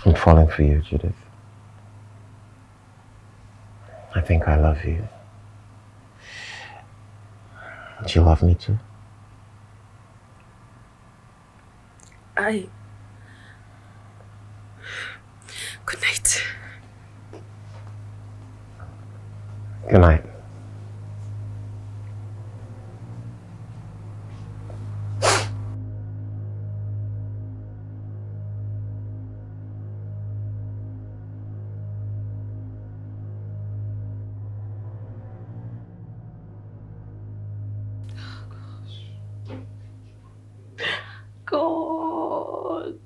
I'm falling for you, Judith. I think I love you. Do you love me too? Good night. Good night. God.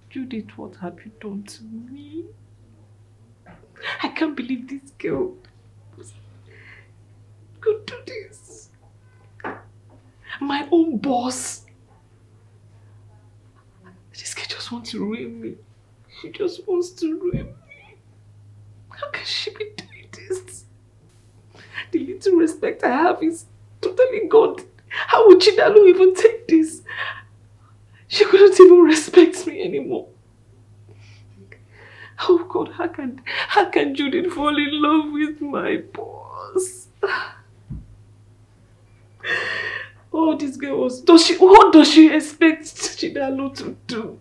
Judith, what have you done to me? I can't believe this girl could do this. My own boss. This girl just wants to ruin me. She just wants to ruin me. How can she be doing this? The little respect I have is totally gone. How would Chidalu even take this? She couldn't even respect me anymore. Oh God, how can Judith fall in love with my boss? Oh, this girl was... what does she expect Chidalu to do?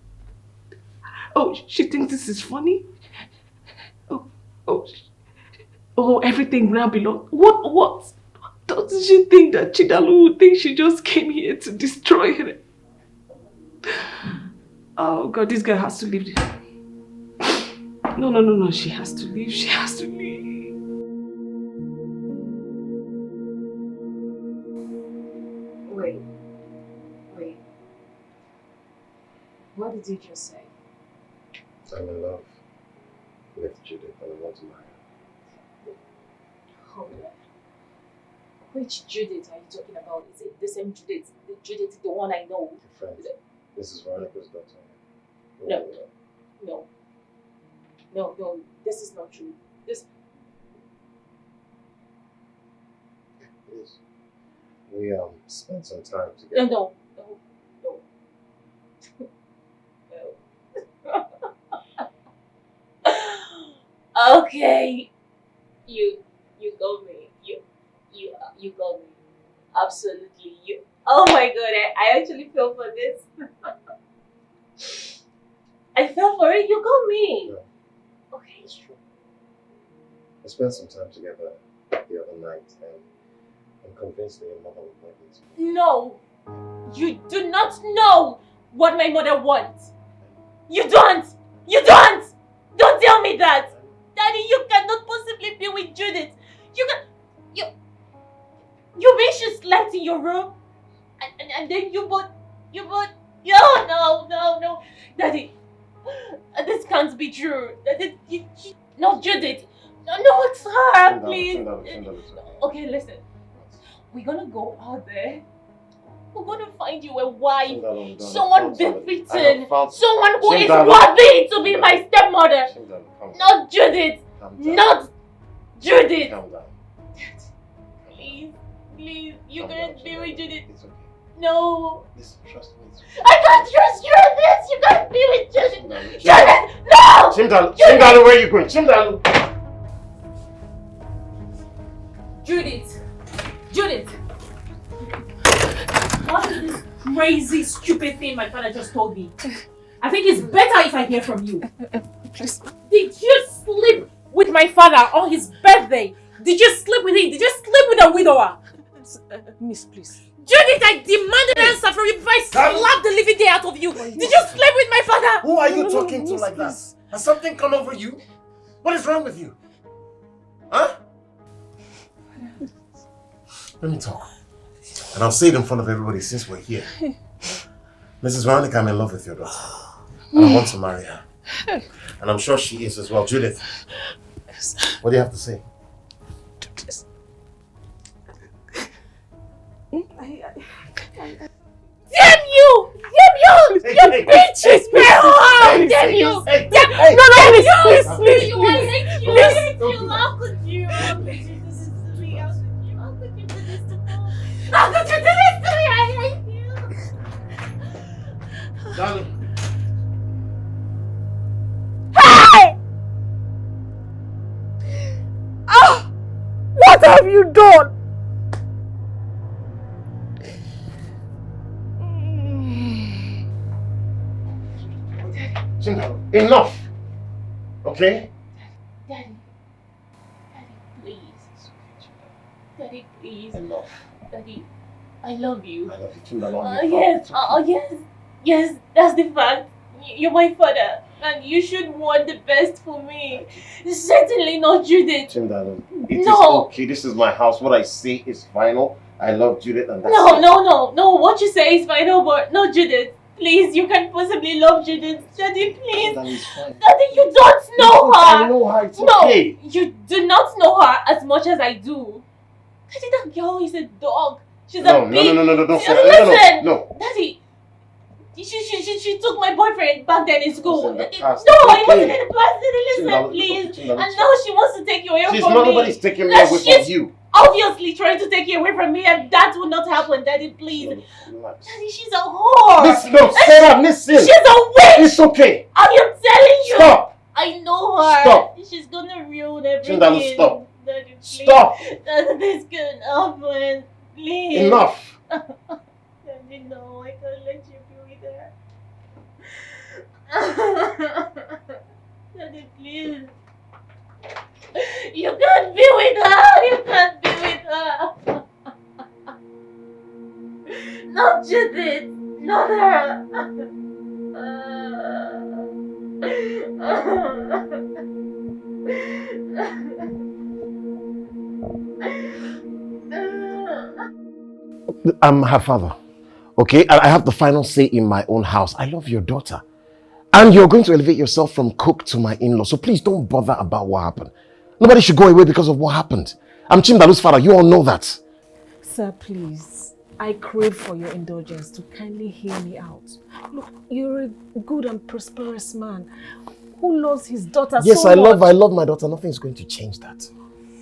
Oh, she thinks this is funny? Oh, everything now belongs... What? Doesn't she think that Chidalu would think she just came here to destroy her? Oh God, this girl has to leave. No, she has to leave. She has to leave. Wait. What did you just say? I'm in love with Judith and I want to marry her. Hold on. Which Judith are you talking about? Is it the same Judith? The Judith, the one I know? Your friend. This is Veronica's daughter. No, this is not true. This... Yes. We spent some time together. No. Okay. You got me. You got me. Absolutely. Oh my God, I actually fell for this. I fell for it, you got me. Yeah. Okay, it's true. We spent some time together the other night and I'm convinced that your mother would like it. No, you do not know what my mother wants. You don't! You don't! Don't tell me that! Daddy, you cannot possibly be with Judith. You mean she slept in your room? And then you both, no. Daddy, this can't be true. Not Judith. No, it's her, please. Okay, listen. We're gonna go out there. We're gonna find you a wife. Someone befitting. Someone who is worthy to be my stepmother. Not Judith. Not Judith. Please, you can't be with Judith. No. Listen, trust me. I can't trust you in this. You can't be with Judith. Judith, no! Chimdalu, where are you going? Chimdalu! Judith. What is this crazy, stupid thing my father just told me? I think it's better if I hear from you. Please. Did you sleep with my father on his birthday? Did you sleep with him? Did you sleep with a widower? Miss, please. Judith, I demand an answer from you before I slap the living day out of you. Did you sleep with my father? Who are you talking to like that? Has something come over you? What is wrong with you? Huh? Let me talk. And I'll say it in front of everybody since we're here. Mrs. Veronica, I'm in love with your daughter. And I want to marry her. And I'm sure she is as well. Judith, what do you have to say? Damn you! You bitches! Damn you! No, please. I hate you! How could you? How could you do this to me? How could you do this to me? How could you do this to me? I hate you! Darling. Hey! What have you done? Enough! Okay? Daddy, please. Daddy, please. Enough. Daddy, I love you. I love you too. I love you. Yes, that's the fact. You're my father, and you should want the best for me. Certainly not Judith. Chimdalo, it is okay. This is my house. What I say is final. I love Judith, and that's it. No. What you say is final, but not Judith. Please, you can't possibly love Judith. Daddy, please. That is fine. Daddy, you don't know her. I know her. It's okay. No, you do not know her as much as I do. Daddy, that girl is a dog. She's a big... No. Don't say Listen. No. Daddy, she took my boyfriend back then in school. It wasn't in the past. Listen, please. And now she wants to take you away from me. Nobody's taking me away from you. Obviously trying to take you away from me, and that will not happen. Daddy, please. Relax. Daddy, she's a whore. Listen. She's a witch. It's okay. I am telling you. Stop. I know her. Stop. She's gonna ruin everything. Chimdalo, stop. Daddy, please. Stop. This could happen. Please. Enough. Daddy, no, I can't let you be with her. Daddy, please. You can't be with her. You can't be with her. Not Judith. Not her. I'm her father. Okay? I have the final say in my own house. I love your daughter. And you're going to elevate yourself from cook to my in-law. So please don't bother about what happened. Nobody should go away because of what happened. I'm Chimdalu's father. You all know that. Sir, please. I crave for your indulgence to kindly hear me out. Look, you're a good and prosperous man who loves his daughter so much. Yes, I love my daughter. Nothing's going to change that.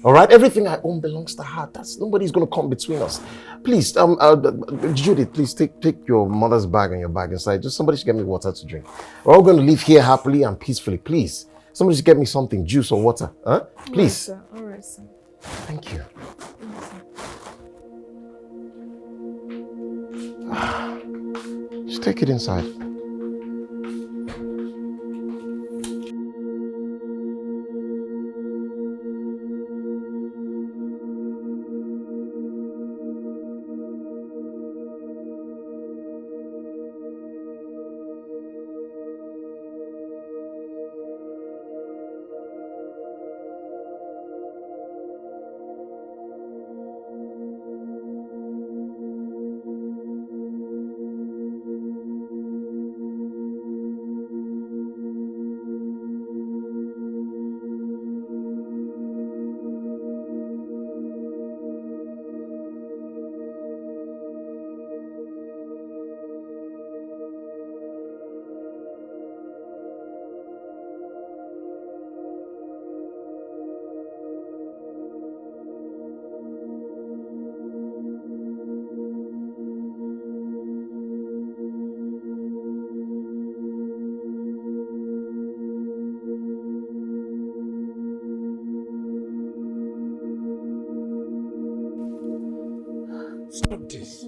All right? Everything I own belongs to her. Nobody's going to come between us. Please, Judith, please take your mother's bag and your bag inside. Just somebody should get me water to drink. We're all going to live here happily and peacefully. Please. Somebody should get me something, juice or water. Huh? Please. All right, sir. Thank you. Just take it inside. this.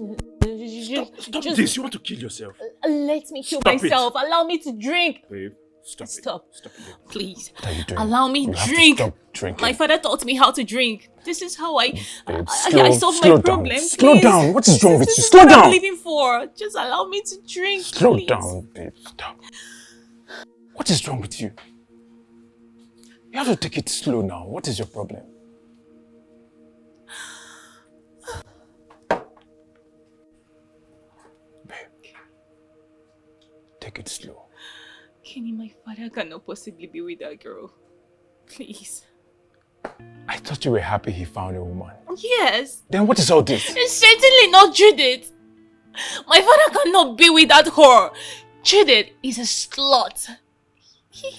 Stop This. You want to kill yourself? Let me kill Stop it. myself. Allow me to drink. Babe, stop. Stop. It. Please. What are you doing? Allow me You have to drink. stop drinking. My father taught me how to drink. This is how I solve slow my problem. down. Slow down. What is wrong with you? This is Slow what down. I'm living for. Just allow me to drink. Slow please. down, babe. Stop. What is wrong with you? You have to take it slow now. What is your problem? Babe, take it slow. Kenny, my father cannot possibly be with that girl. Please. I thought you were happy he found a woman. Yes. Then what is all this? It's certainly not Judith. My father cannot be with that whore. Judith is a slut. He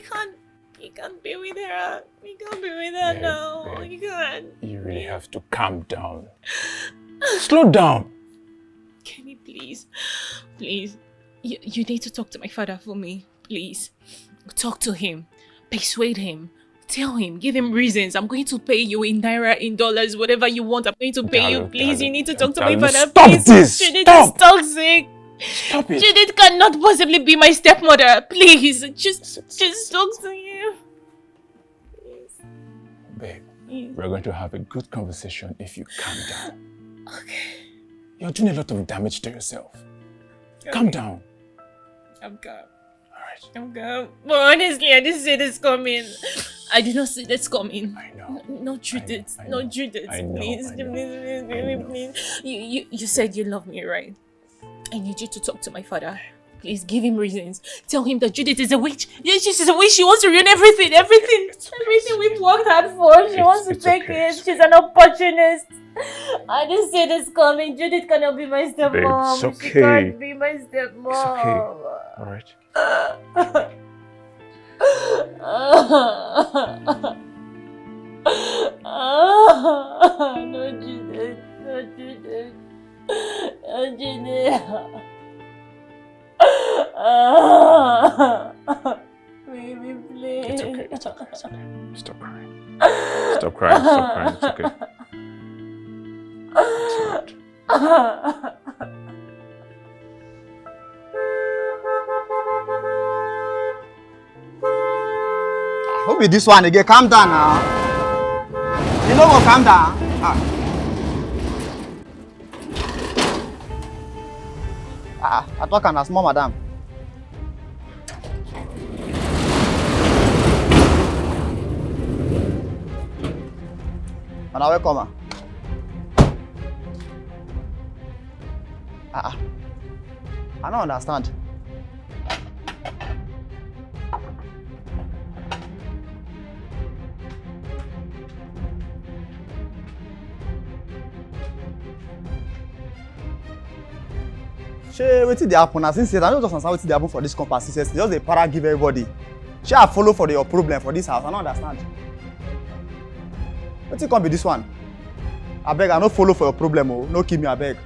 can't be with her. He can't be with her now. He can't. You really have to calm down. Slow down. Kenny, please. Please. You need to talk to my father for me. Please. Talk to him. Persuade him. Tell him. Give him reasons. I'm going to pay you in naira, in dollars, whatever you want. I'm going to pay you. Please, you need to talk to my father. Stop Please. this. Judith Stop. is toxic. Stop it. Judith cannot possibly be my stepmother. Please, just talk to him. Babe, Please. we're going to have a good conversation if you calm down. Okay. You're doing a lot of damage to yourself. Calm down. I'm calm. Alright. I'm calm. But honestly, I didn't see this coming. I did not see this coming. I know. No Judith. I know. No Judith. I know. Please, I know. please, baby, please. You said you love me, right? I need you to talk to my father. Please give him reasons. Tell him that Judith is a witch. Yes, she's a witch. She wants to ruin everything. Everything we've worked hard for. She wants to take it. She's an opportunist. I didn't see this coming. Judith cannot be my stepmom. Babe, it's okay. She can't be my stepmom. It's okay. Alright. No, Judith. No, Judith. No, Judith. Baby, please. It's okay. It's okay. It's okay. Stop crying. Stop crying. Stop crying. It's okay. It's alright. Who be this one again? Calm down now. You know what? Calm down. I talk and a small madam. And I welcome her. I don't understand. Shey, wetin dey happen? As since I don't just understand wetin dey happen for this company. Since just dey para give everybody. Shey I follow for your problem for this house? I don't understand. Wetin come be this one? Abeg, I no follow for your problem o. No kill me abeg.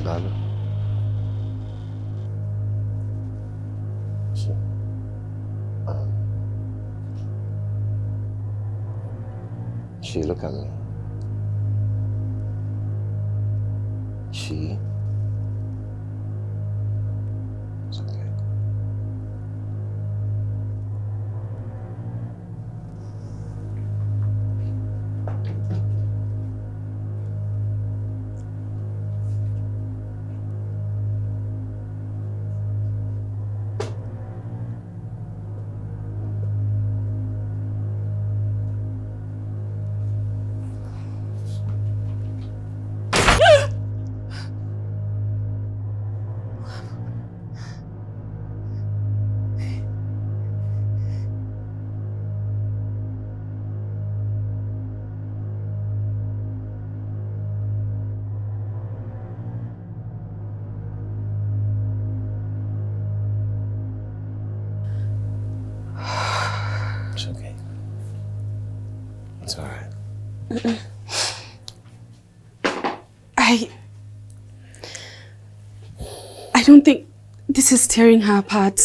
Dad. She look at me. She. It's okay. I don't think this is tearing her apart.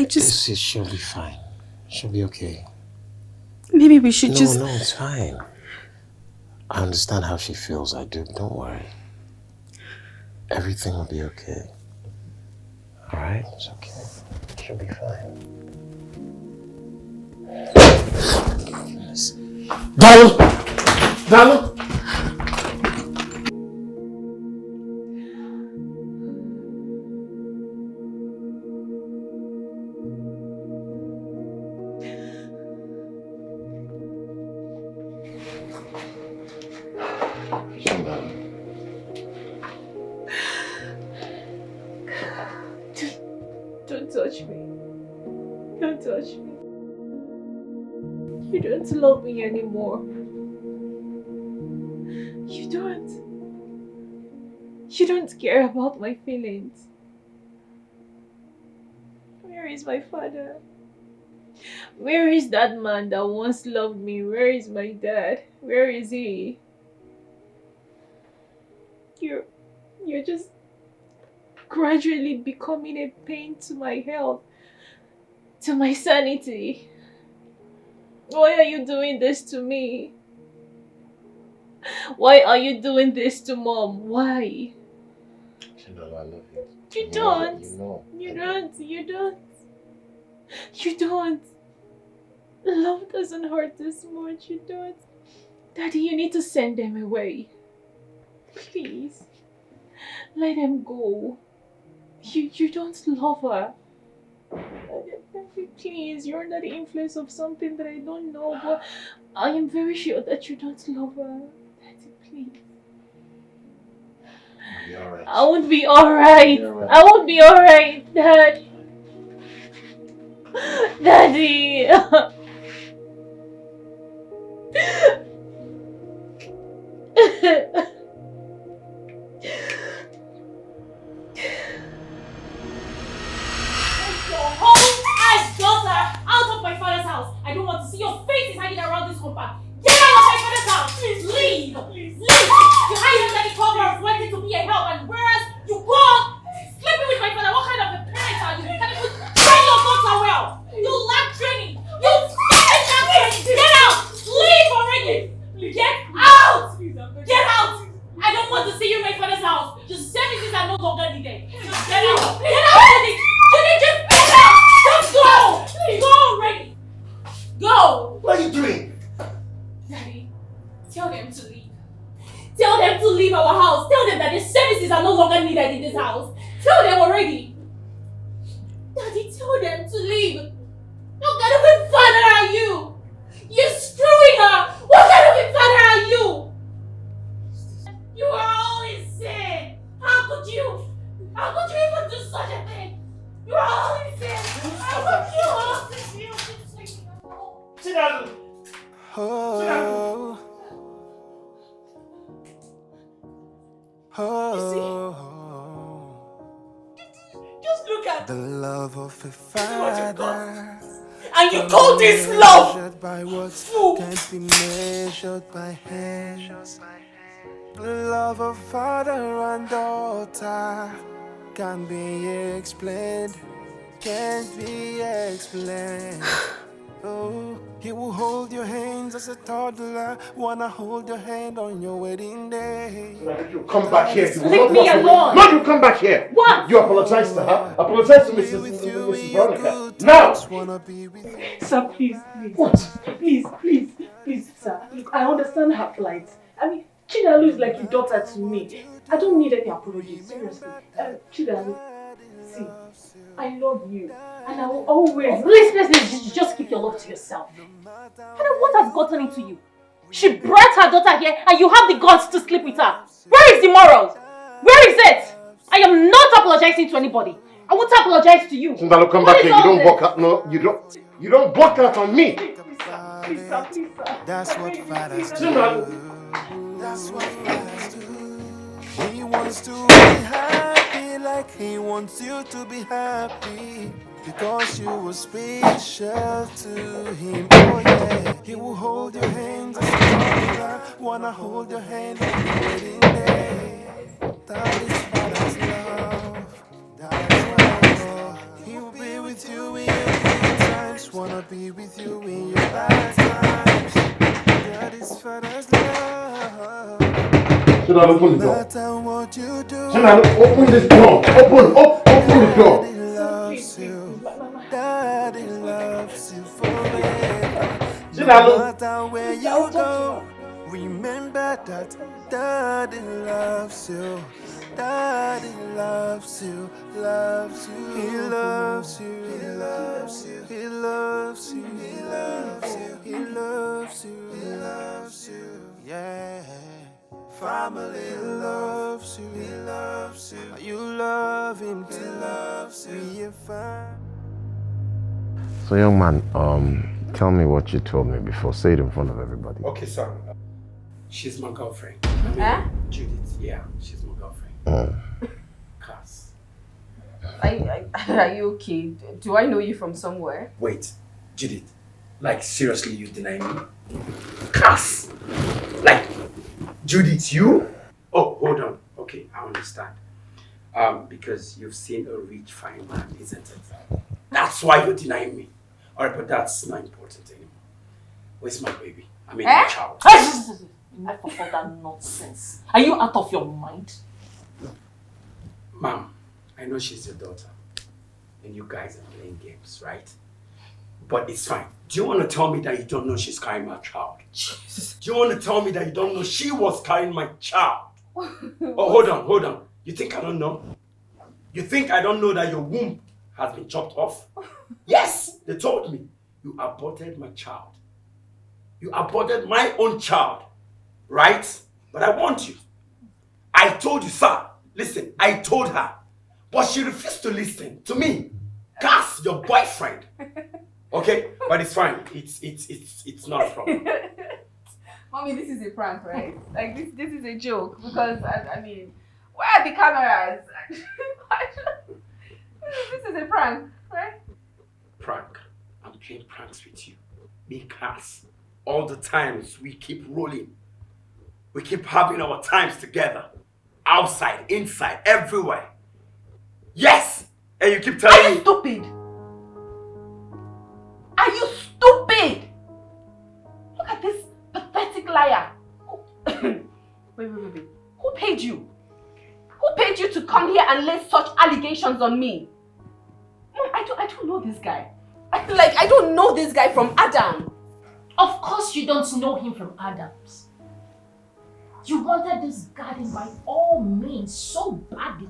She'll be fine. She'll be okay. Maybe we should No, it's fine. I understand how she feels. I do. Don't worry. Everything will be okay. All right? It's okay. She'll be fine. Darling! Darling! Don't touch me. Don't touch me. You don't love me anymore. You don't. You don't care about my feelings. Where is my father? Where is that man that once loved me? Where is my dad? Where is he? You're just gradually becoming a pain to my health, to my sanity. Why are you doing this to me? Why are you doing this to Mom? Why? Chinelo, I love you. You don't. You know. You don't. You don't. You don't. Love doesn't hurt this much. You don't. Daddy, you need to send them away. Please. Let them go. You don't love her. Daddy, please, you're under the influence of something that I don't know, but I am very sure that you don't love her. Daddy, please. You'll be alright. I won't be alright. Right. I won't be alright, Dad. Daddy. Out of my father's house. I don't want to see your faces hanging around this compound. Get out of my father's house. Please leave. Please leave. You hide under the cover of wanting to be a help, and whereas you go on sleeping with my father, what kind of a parent are you? You can't even train your daughter well. You lack training. You lack training. Get out. Leave already. Get out. Get out. I don't want to see you in my father's house. Your services are no longer needed. Just get out. Get out already. Just get out. Just go. Go already. Go. What are you doing? Daddy, tell them to leave. Tell them to leave our house. Tell them that their services are no longer needed in this house. Tell them already. Daddy, tell them to leave. What kind of a father are you? You're screwing her. What kind of a father are you? You are all insane. How could you? How could you even do such a thing? You are all insane. How could you all do? Sit down. Oh. Oh. Just look at the love of a father. And you call this love? Measured by words, can't be measured by hands. The love of father and daughter can't be explained, can't be explained. Oh, he will hold your hands as a toddler, wanna hold your hand on your wedding day. You come back here. You will Leave not me walk away. alone. No, you come back here. What? You apologize to her. Apologize to Mrs. Veronica. Now! Sir, please. What? Please, sir. Look, I understand her plight. I mean, Chidalu is like a daughter to me. I don't need any apologies, seriously. Chidalu, see, I love you. And I will always... Please, just keep your love to yourself. And then what has gotten into you? She brought her daughter here and you have the guts to sleep with her. Where is the morals? Where is it? I am not apologizing to anybody. I won't apologize to you. Sundalo, come back here. You don't walk out. No, you don't. You don't walk out on me. Please, sir. That's what fathers do. Sundalo. That's what fathers do. He wants to be happy like he wants you to be happy. Because you were special to him, oh yeah. He will hold your hands as you wanna hold your hand on the wedding day. That is Father's love. That is Father's love. He will be with you in your good times. Wanna be with you in your bad times. That is Father's love. Should I open the door? No matter what you do, Should I open this door? Open the door. Daddy loves you. Daddy loves you forever. No matter where you go, remember that Daddy loves you. Daddy loves you, loves you. He loves you, he loves you, he loves you, he loves you, he loves you, he loves you. Yeah. Family loves you, he loves you. You love him, he loves you. So, young man, tell me what you told me before. Say it in front of everybody. Okay, son. She's my girlfriend. Judith. Yeah, she's my girlfriend. Cass. Are you okay? Do I know you from somewhere? Wait, Judith. Like, seriously, you deny me? Cass! Like, Judith, you? Oh, hold on. Okay, I understand. Because you've seen a rich, fine man, isn't it? That's why you're denying me. Alright, but that's not important anymore. Where's my baby? I mean, my child. Enough of all that nonsense. Are you out of your mind? Mom, I know she's your daughter. And you guys are playing games, right? But it's fine. Do you want to tell me that you don't know she's carrying my child? Jesus. Do you want to tell me that you don't know she was carrying my child? Oh, hold on. You think I don't know? You think I don't know that your womb has been chopped off? Yes, they told me. You aborted my child. You aborted my own child, right? But I want you. I told you, sir. Listen, I told her. But she refused to listen to me. Cass, your boyfriend. Okay? But it's fine. It's not a problem. Mommy, this is a prank, right? Like, this is a joke. Because, I mean, where are the cameras? This is a prank, right? Prank. I'm playing pranks with you. Me, Cass. All the times we keep rolling. We keep having our times together. Outside, inside, everywhere. Yes! And you keep telling me... Are you stupid? Are you stupid? Look at this pathetic liar. Wait. Who paid you? Who paid you to come here and lay such allegations on me? Mom, I don't know this guy. I don't know this guy from Adam. Of course you don't know him from Adams. You wanted this garden by all means so badly.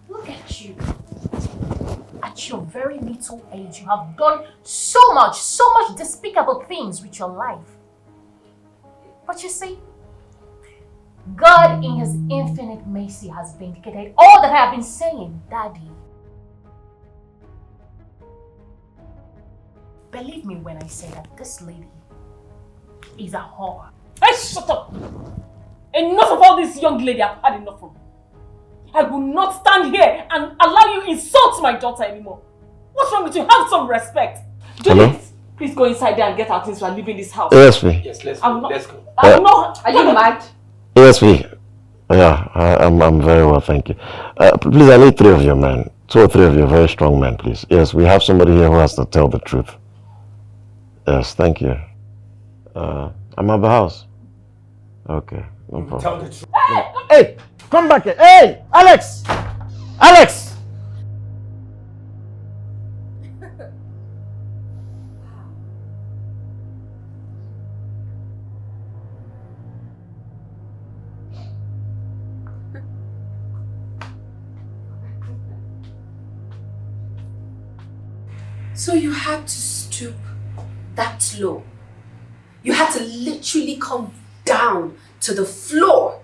Look at you. At your very little age, you have done so much despicable things with your life. But you see, God in his infinite mercy has vindicated all that I have been saying, Daddy. Believe me when I say that this lady is a whore. Hey, shut up! Enough of all this young lady. I've had enough from you. I will not stand here and allow you insult my daughter anymore. What's wrong with you? Have some respect. Judith, please go inside there and get our things. We are leaving this house. ESP. Yes, let's go. Let's go. I'm not. Are you mad? ESP. Yeah, I'm very well, thank you. Please, I need 3 of you, men. 2 or 3 of you, very strong men, please. Yes, we have somebody here who has to tell the truth. Yes, thank you. I'm at the house. Okay, no problem. Tell the truth. Hey, come back here. Hey, Alex! Alex! So you had to stoop that low. You had to literally come down to the floor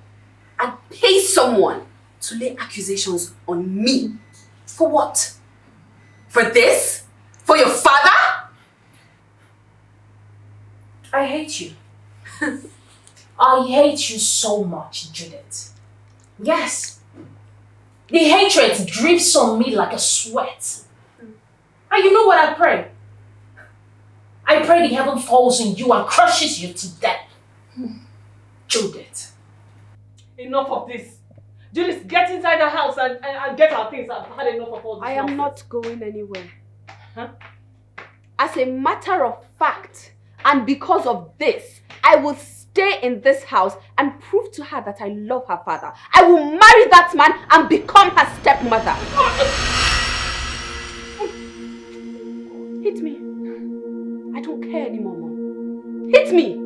and pay someone to lay accusations on me. For what? For this? For your father? I hate you. I hate you so much, Judith. Yes. The hatred drips on me like a sweat. And you know what I pray? I pray the heaven falls on you and crushes you to death. Judith. Enough of this. Judith, get inside the house and get our things. I've had enough of all this. I am not going anywhere. Huh? As a matter of fact, and because of this, I will stay in this house and prove to her that I love her father. I will marry that man and become her stepmother. Hit me. I don't care anymore, Mom. Hit me.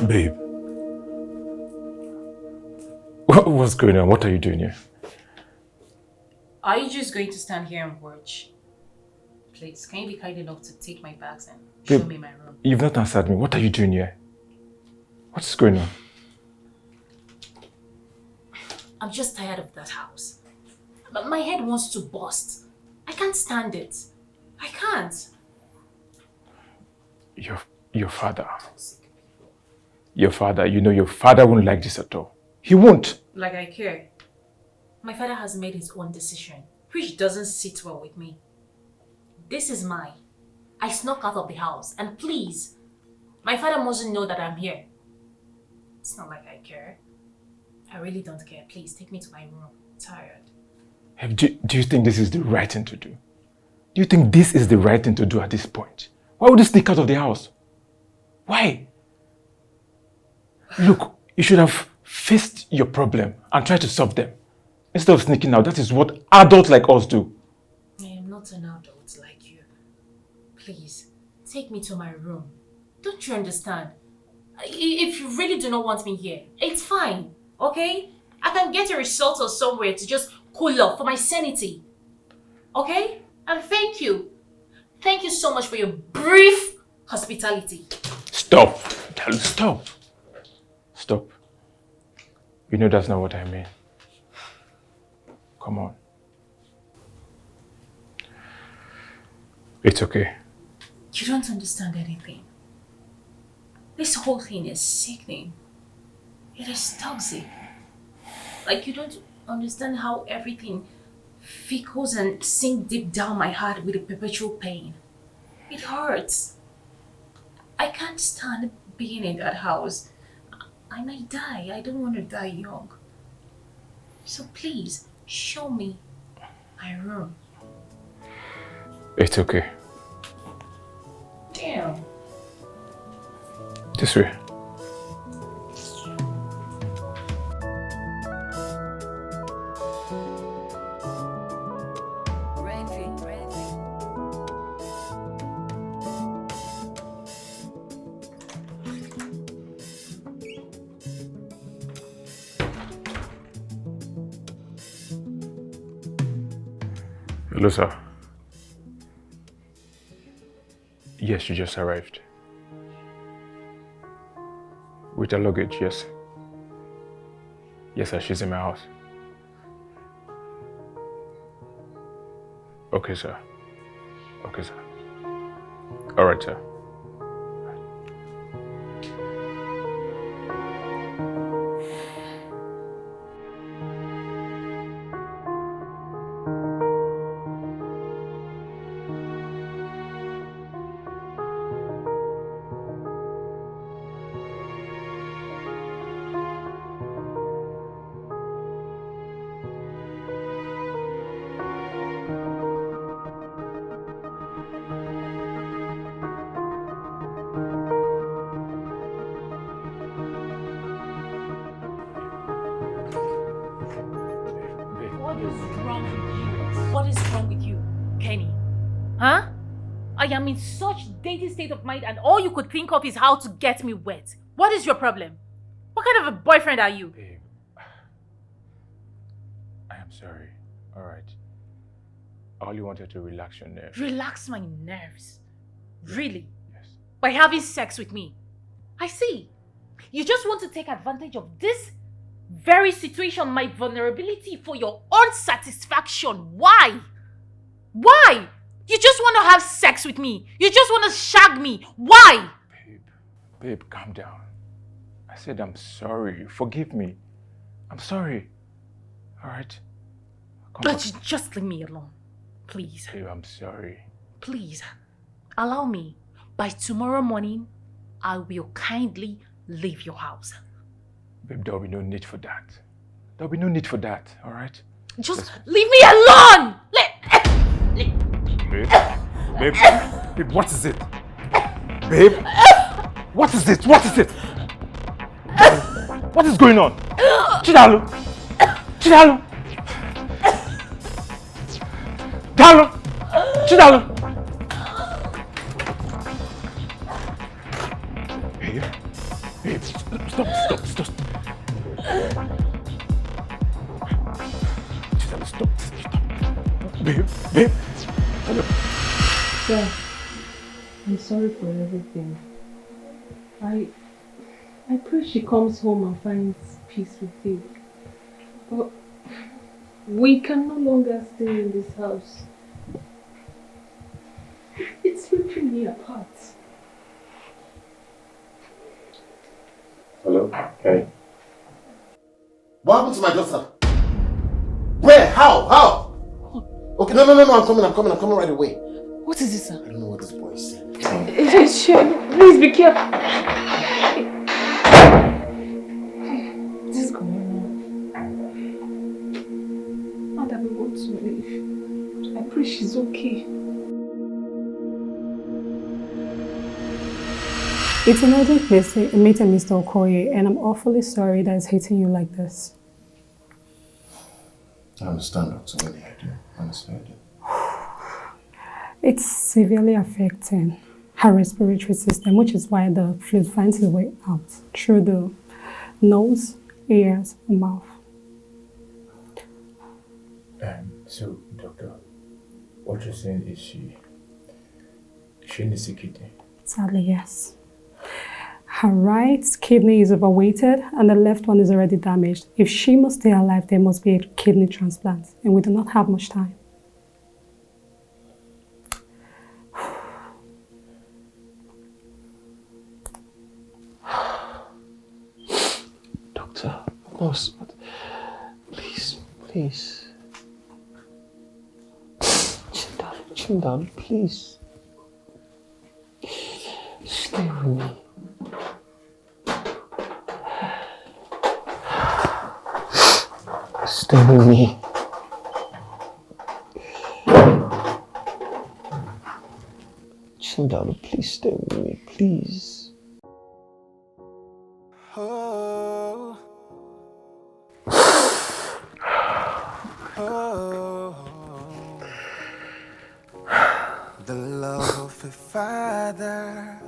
Babe. What's going on? What are you doing here? Are you just going to stand here and watch? Please, can you be kind enough to take my bags and show me my room? You've not answered me. What are you doing here? What's going on? I'm just tired of that house. But my head wants to burst. I can't stand it. I can't. Your father. Your father, you know your father won't like this at all. He won't. Like I care. My father has made his own decision, which doesn't sit well with me. This is mine. I snuck out of the house, and please, my father mustn't know that I'm here. It's not like I care. I really don't care. Please, take me to my room. I'm tired. Do you think this is the right thing to do? Do you think this is the right thing to do at this point? Why would you sneak out of the house? Why? Look, you should have faced your problem and tried to solve them. Instead of sneaking out, that is what adults like us do. I am not an adult like you. Please, take me to my room. Don't you understand? If you really do not want me here, it's fine, okay? I can get a resort or somewhere to just cool off for my sanity. Okay? And thank you. Thank you so much for your brief hospitality. Stop. Stop. Stop. You know that's not what I mean. Come on. It's okay. You don't understand anything. This whole thing is sickening. It is toxic. Like you don't understand how everything fickles and sink deep down my heart with a perpetual pain. It hurts. I can't stand being in that house. I might die. I don't want to die young. So please, show me my room. It's okay. Damn. This way. Hello, sir. Yes, you just arrived. With her luggage, yes. Yes, sir, she's in my house. Okay, sir. Okay, sir. All right, sir. wrong with you? What is wrong with you, Kenny? Huh? I am in such dating state of mind and all you could think of is how to get me wet. What is your problem? What kind of a boyfriend are you? Babe, I am sorry. Alright. I only wanted to relax your nerves. Relax my nerves? Really? Yes. By having sex with me? I see. You just want to take advantage of this very situation, my vulnerability, for your own satisfaction. Why? Why? You just want to have sex with me. You just want to shag me. Why? Babe, calm down. I said I'm sorry. Forgive me. I'm sorry. Alright? But just leave me alone. Please. Babe, I'm sorry. Please. Allow me. By tomorrow morning, I will kindly leave your house. Babe, there'll be no need for that. There'll be no need for that, alright? Just leave me alone! Babe? Babe, what is it? Babe? What is it? What is it? What is going on? Chidalu! Chidalu! Dalu! Chidalu! Babe, stop. Chidalu, stop. Babe. Hello. Sir, I'm sorry for everything. I pray she comes home and finds peace with you. But we can no longer stay in this house. It's ripping me apart. Hello? Hey. What happened to my daughter? Where? How? Okay, no, I'm coming right away. What is this, sir? I don't know what this boy is saying. It is shame. Please be careful. What is going on? Now that we want to leave, I pray she's okay. It's an urgent meeting, Mr. Okoye, and I'm awfully sorry that it's hitting you like this. I understand, Dr. Winnie, I do. Honestly, I do. It's severely affecting her respiratory system, which is why the fluid finds its way out through the nose, ears, and mouth. So, doctor, what you're saying is she needs a kidney? Sadly, yes. Her right kidney is overweighted and the left one is already damaged. If she must stay alive, there must be a kidney transplant, and we do not have much time. Doctor, nurse, please. Chin down, please. Stay with me. Stay with me. Chin down, please stay with me, please. Oh. The love of a father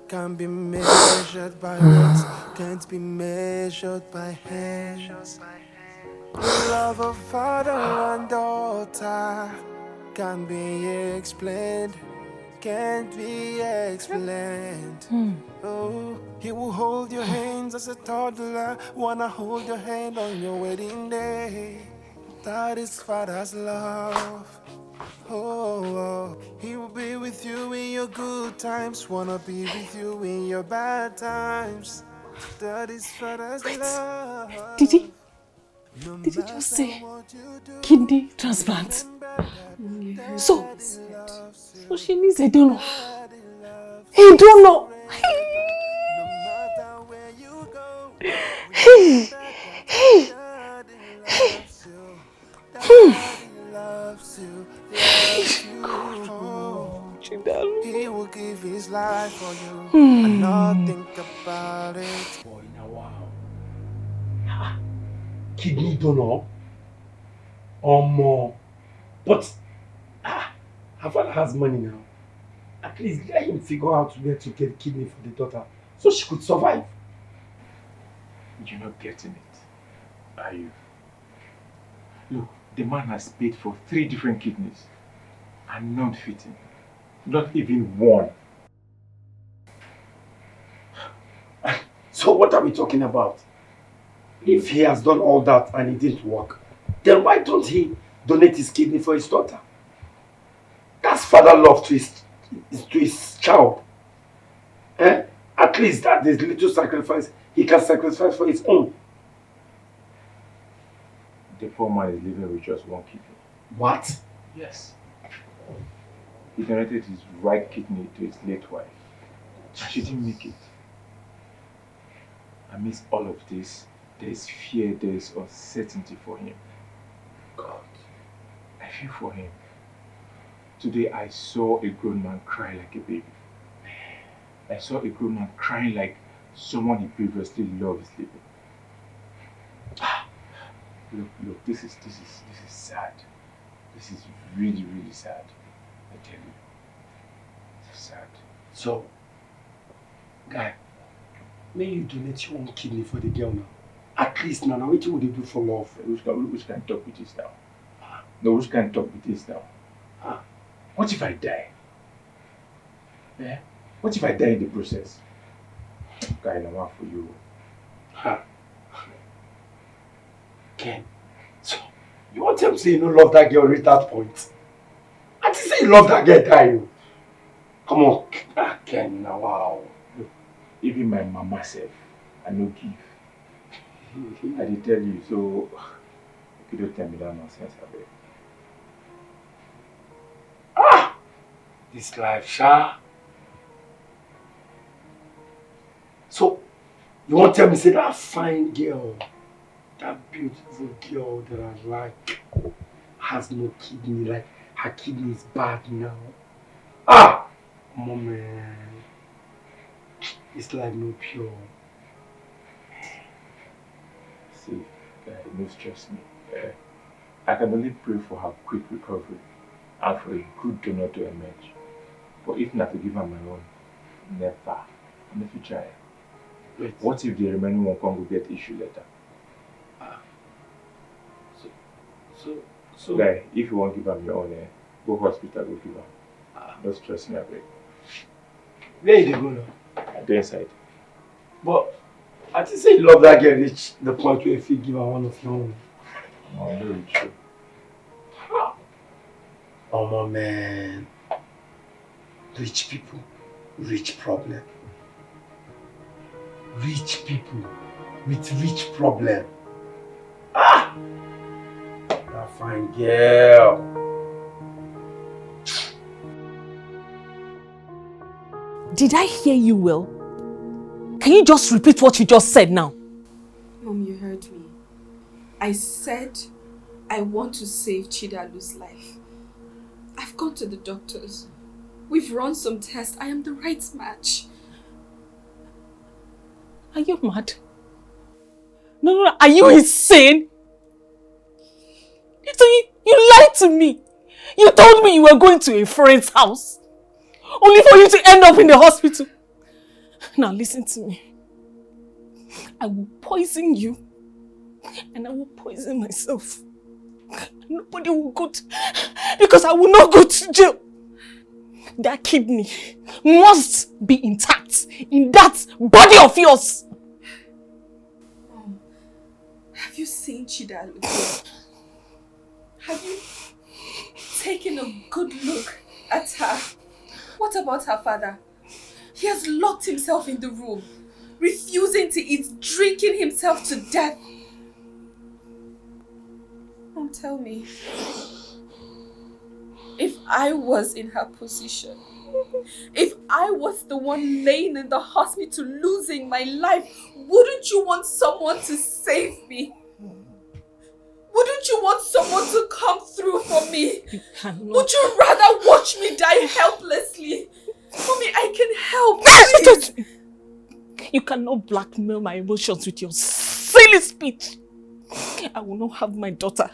can't be measured by words, can't be measured by hands. The love of father and daughter can't be explained, can't be explained. Oh, he will hold your hands as a toddler, wanna hold your hand on your wedding day. That is father's love. Oh, he will be with you in your good times, wanna be with you in your bad times. That is father's love. Did he just say kidney transplant? So she needs a donor. A donor. He will give his life for you and not think about it. Boy, now wow. Kidney donor? or more. But her father has money now. At least let him figure out where to get kidney for the daughter so she could survive. You're not getting it, are you? Look, the man has paid for 3 different kidneys and none fitting. Not even one. So what are we talking about? If he has done all that and it didn't work, then why don't he donate his kidney for his daughter? That's father love to his child. At least that is little sacrifice he can sacrifice for his own. The poor man is living with just 1 kidney. What? Yes. He donated his right kidney to his late wife. And she didn't make it. Amidst all of this, there is fear, there is uncertainty for him. God, I feel for him. Today I saw a grown man cry like a baby. I saw a grown man crying like someone he previously loved is living. Look, this is sad. This is really, really sad. I tell you. It's sad. So, guy, may you donate your own kidney for the girl now. At least now, what would you do for love? Which can talk with this now? No, which can talk with this now? What if I die? Yeah? What if I die in the process? Guy, I'm out for you. Ken, so you want to say you don't love that girl reach that point? I just say you love that girl, die. Come on, Ken, now wow. Look, even my mama said, I no give. I did tell you, so you don't tell me that nonsense, I beg. This life, Sha. So, you want to tell me, say that fine girl, that beautiful girl that I like, has no kidney, like her kidney is bad now. Mom, man. It's like no pure. See, no stress me. I can only pray for her quick recovery and for a good donor to emerge. But if not to give her my own, never. In the future. Wait. What if the remaining one can't go get issue later? So guy, if you want to give her your own, go hospital, go give her. Don't stress me, I beg. Where did they go now? I go inside. But I just say you love that girl reach the point where if you give her one of your own. No, I know it's true. Oh my man. Rich people, rich problem. Rich people with rich problem. That fine girl. Did I hear you well? Can you just repeat what you just said now? Mom, you heard me. I said I want to save Chidalu's life. I've gone to the doctors. We've run some tests. I am the right match. Are you mad? No. Are you insane? You lied to me. You told me you were going to a friend's house. Only for you to end up in the hospital. Now listen to me. I will poison you. And I will poison myself. Nobody will go to... Because I will not go to jail. That kidney must be intact in that body of yours. Mom, have you seen Chidalu? Have you taken a good look at her? What about her father? He has locked himself in the room, refusing to eat, drinking himself to death. Mom, tell me, if I was in her position, if I was the one laying in the hospital losing my life, wouldn't you want someone to save me? Wouldn't you want someone to come through for me? You cannot. Would you rather watch me die helplessly? Mommy, I can help, please. You cannot blackmail my emotions with your silly speech. I will not have my daughter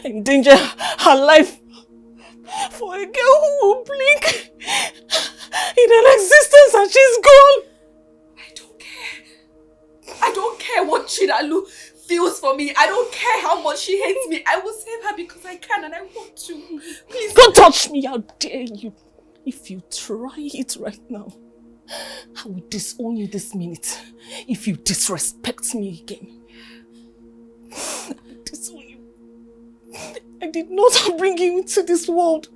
endanger her life for a girl who will blink in an existence and she's gone. I don't care what Chidalu feels for me. I don't care how much she hates me. I will save her because I can and I want to. Please don't touch me, how dare you. If you try it right now, I will disown you this minute. If you disrespect me again, I will disown you. I did not bring you into this world.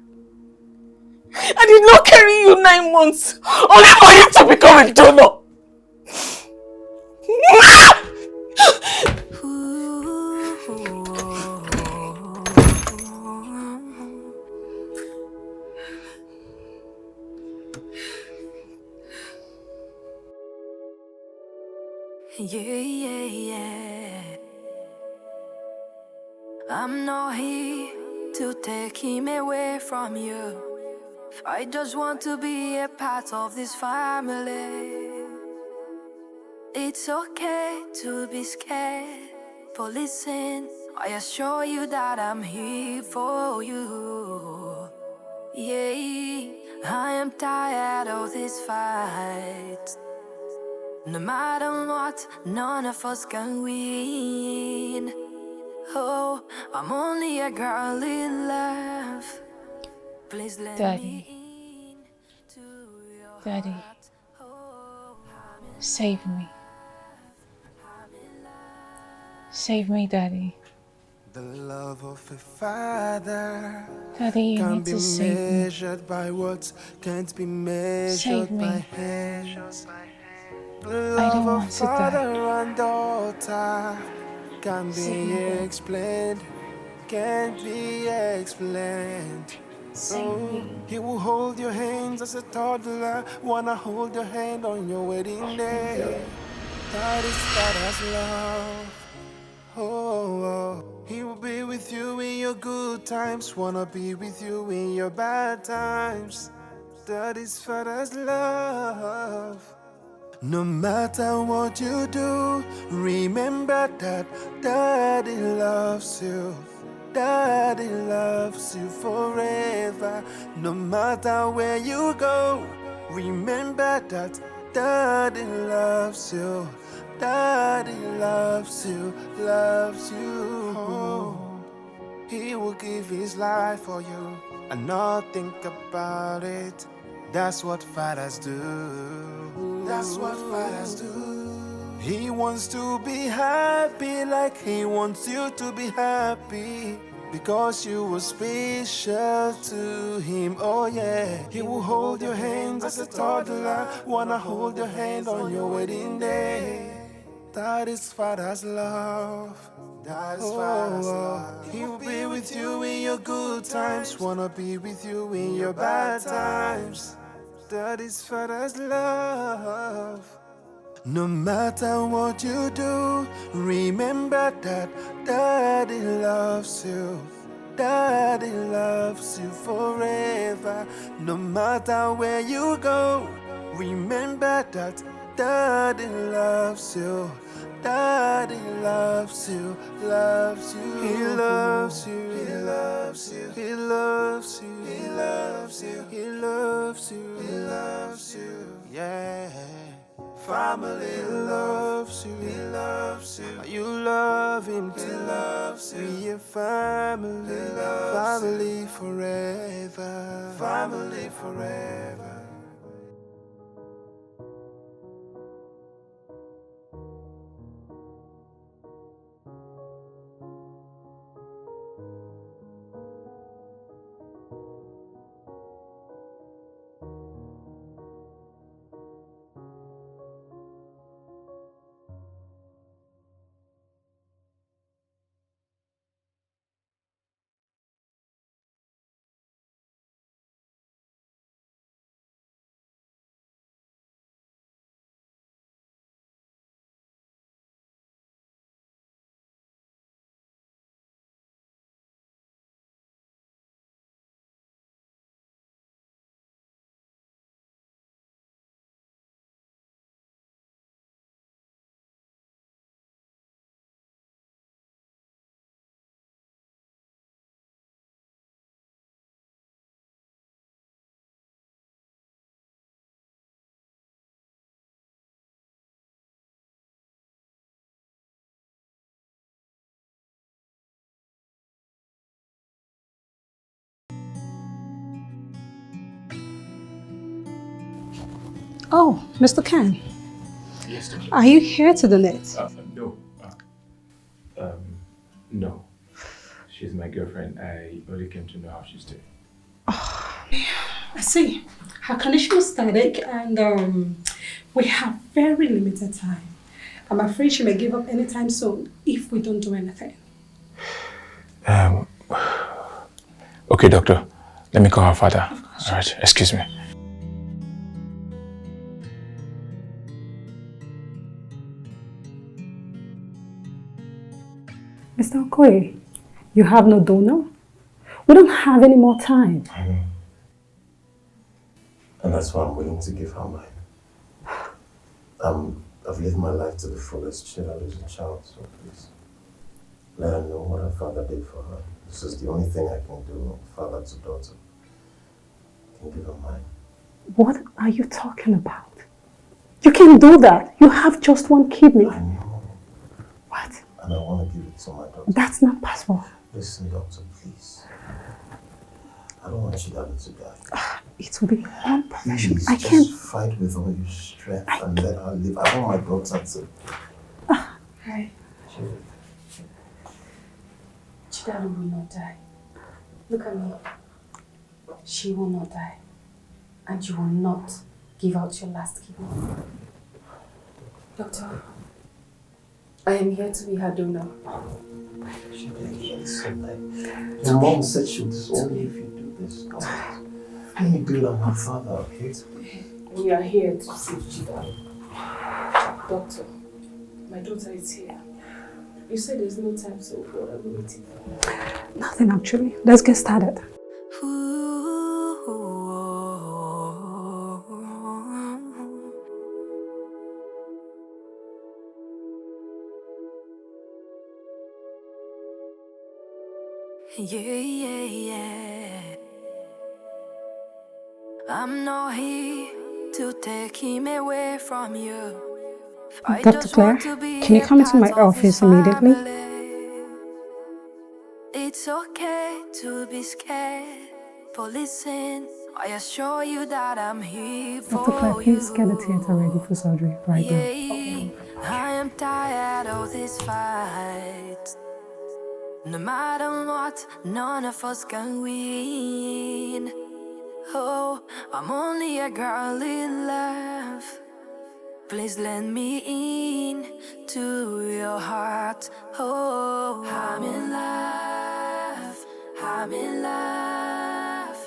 I did not carry you 9 months only for you to become a donor. Yeah. I'm not here to take him away from you. I just want to be a part of this family. It's okay to be scared, but listen, I assure you that I'm here for you. Yeah, I am tired of this fight. No matter what, none of us can win. Oh, I'm only a girl in love. Please let Daddy. me in to your Daddy. heart. Oh, I'm in Save me. I'm in love. Save me, Daddy. The love of a father Daddy, you can't need be to save me. measured by words, can't be measured Save me. by hands. The I love don't of want to die. father and daughter can't Save be me, Daddy. explained, can't be explained. Save me. He will hold your hands as a toddler, wanna hold your hand on your wedding day. That is father's love. Oh, he will be with you in your good times, wanna be with you in your bad times. That is father's love. No matter what you do, remember that daddy loves you. Daddy loves you forever. No matter where you go, remember that daddy loves you. Daddy loves you, loves you. Oh, he will give his life for you and not think about it. That's what fathers do. That's what fathers do. He wants to be happy like he wants you to be happy. Because you were special to him, oh yeah. He will hold your hands as a toddler, wanna hold your hand on your wedding day. That is father's love. That is father's love. He will be with you in your good times, wanna be with you in your bad times. That is father's love. No matter what you do, remember that daddy loves you. Daddy loves you forever. No matter where you go, remember that daddy loves you. Daddy loves you, loves you. He loves you, he loves you, he loves you, he loves you, he loves you, he loves you. Yeah. Family loves you, he loves you. You love him too, he loves you. We are family, family forever, family forever. Oh, Mr. Ken. Yes, doctor. Are you here to donate? No. No. She's my girlfriend. I only came to know how she's doing. I see. Her condition was static and we have very limited time. I'm afraid she may give up anytime soon if we don't do anything. Okay, doctor. Let me call her father. All right, excuse me. Mr. Okoye, you have no donor? We don't have any more time. I know. And that's why I'm willing to give her mine. I've lived my life to the fullest. She had lose a child, so please let her know what her father did for her. This is the only thing I can do, father to daughter. I can give her mine. What are you talking about? You can't do that. You have just one kidney. I know. What? And I want to give it to my daughter. That's not possible. Listen, doctor, please. I don't want Chidali to die. It will be unprofessional. Please, I just can't. fight with all your strength and let her live. I want my daughter to. Hi. Chidali will not die. Look at me. She will not die. And you will not give out your last kidney. Doctor, I am here to be her donor. Your mom said she would disown me if you do this. Let me build on her father, okay? We are here to save Chidali. Doctor, my daughter is here. You said there's no time, so what are we waiting for? Nothing actually. Let's get started. Yeah. I'm not here to take him away from you. Dr. Claire, can you come into my office immediately? It's okay to be scared, but listen, I assure you that I'm here for Dr. Claire, please get the theater ready for surgery right now. Okay. I am tired of this fight. No matter what, none of us can win. Oh, I'm only a girl in love. Please let me in to your heart. Oh, I'm in love. I'm in love.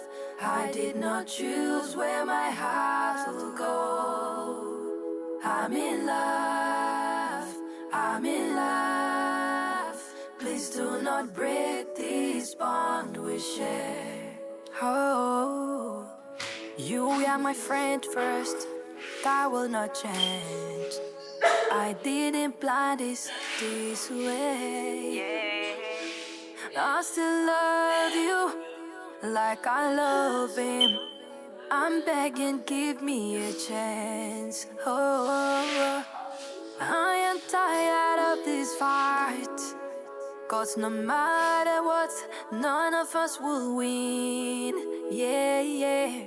I did not choose where my heart will go. I'm in love. I'm in love. Please do not break this bond we share. Oh, you are my friend first. That will not change. I didn't plan this way. I still love you like I love him. I'm begging, give me a chance. Oh, I am tired of this fight. 'Cause no matter what, none of us will win. Yeah.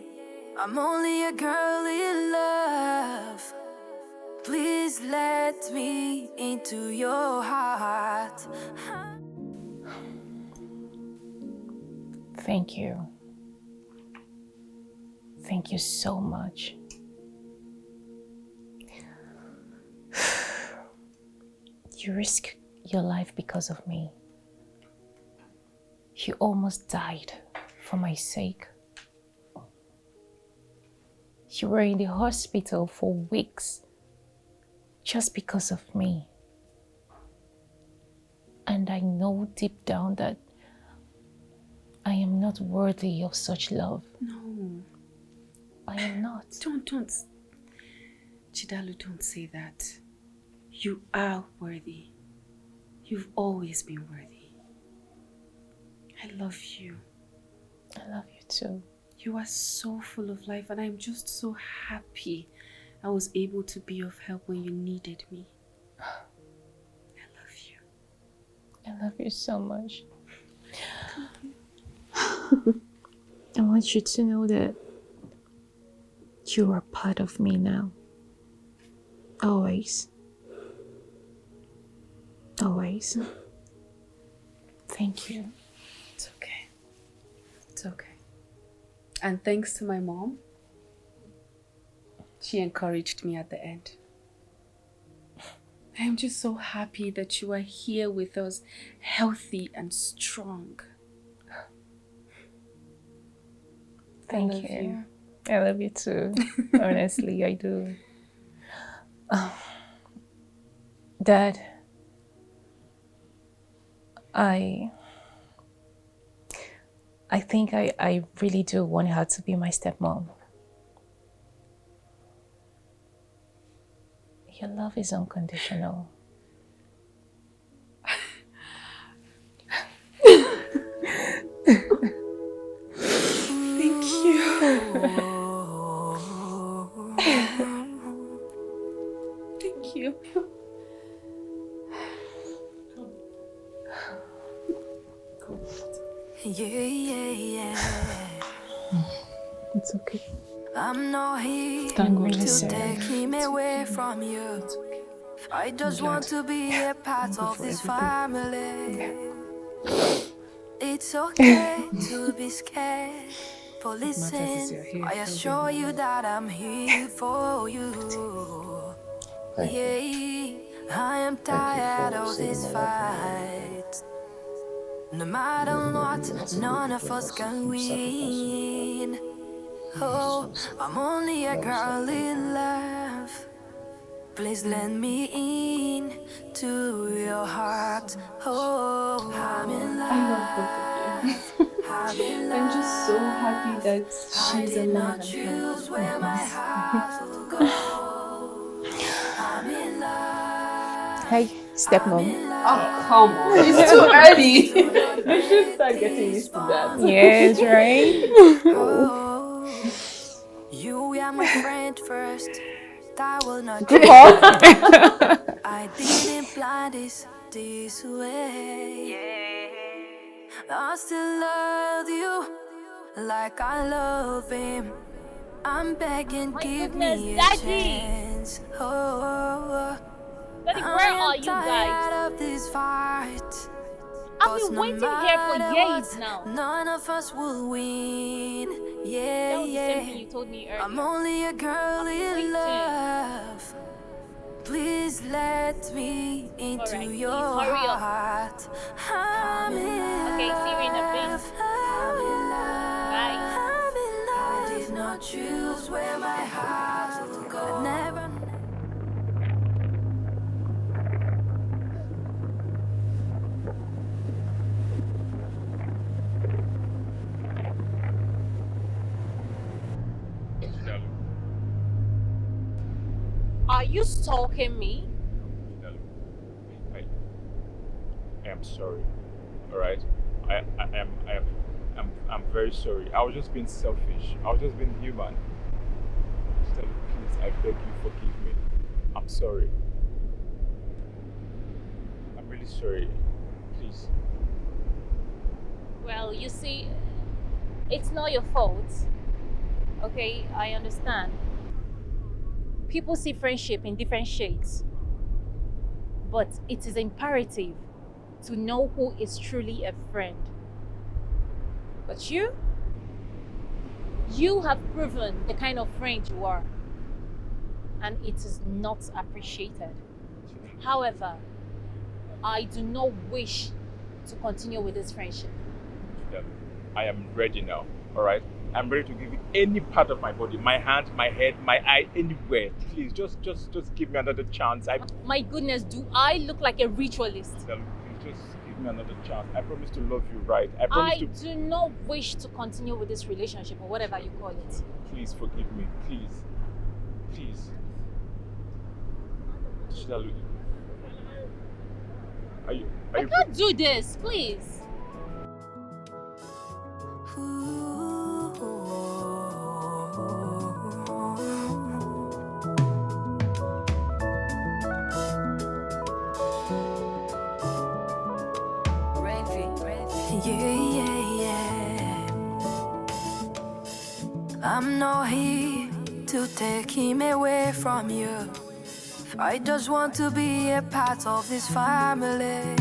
I'm only a girl in love. Please let me into your heart. Thank you. Thank you so much. You risked your life because of me. You almost died for my sake. You were in the hospital for weeks just because of me. And I know deep down that I am not worthy of such love. No. I am not. Don't. Chidalu, don't say that. You are worthy. You've always been worthy. I love you. I love you too. You are so full of life and I'm just so happy I was able to be of help when you needed me. I love you. I love you so much. I want you to know that You are part of me now. Always. Always. Thank you. It's okay. It's okay. And thanks to my mom, she encouraged me at the end. I'm just so happy that you are here with us, healthy and strong. Thank you. I love you too. Honestly, I do. Dad, I think I really do want her to be my stepmom. Your love is unconditional. Thank you. Thank you. Yeah. It's okay. I'm not here Thank God. to take him away from you. I just want to be a part of this family. It's okay to be scared, but listen, I assure you that I'm here for you. Yeah, I am tired of this fight. No matter what, none of us can win. Oh, I'm only a girl in love. Please let me in to your heart. Oh, I'm in love. I'm just so happy that she's alive and choose where my heart will go. I'm in love. Hey, stepmom. Oh, come on. It's too early. You should start getting used to that. Yes, right? You are my friend first. That will not Group change. up. I didn't plan this way. I still love you like I love him. I'm begging, give me a chance. Oh, Daddy, where are you guys? of this fight. I've been waiting here for years now. None of us will win. That Yeah, was the same thing you told me earlier. I'm only a girl in love. Please let me into your hurry up. heart. I'm in Okay, see you in a bit. love. I'm in love. Bye. I'm in love. I did not choose where my heart will go. Never. Are you stalking me? I am sorry. All right. I'm very sorry. I was just being selfish. I was just being human. Stella, please, I beg you, forgive me. I'm sorry. I'm really sorry. Please. Well, you see, it's not your fault. Okay, I understand. People see friendship in different shades. But it is imperative to know who is truly a friend. But you have proven the kind of friend you are. And it is not appreciated. However, I do not wish to continue with this friendship. I am ready now, all right? I'm ready to give you any part of my body, my hand, my head, my eye, anywhere. Please, just give me another chance. My goodness, do I look like a ritualist? Please just give me another chance. I promise to love you right. I do not wish to continue with this relationship or whatever you call it. Please forgive me, please. Please. I can't do this, please. Yeah. I'm not here to take him away from you. I just want to be a part of this family.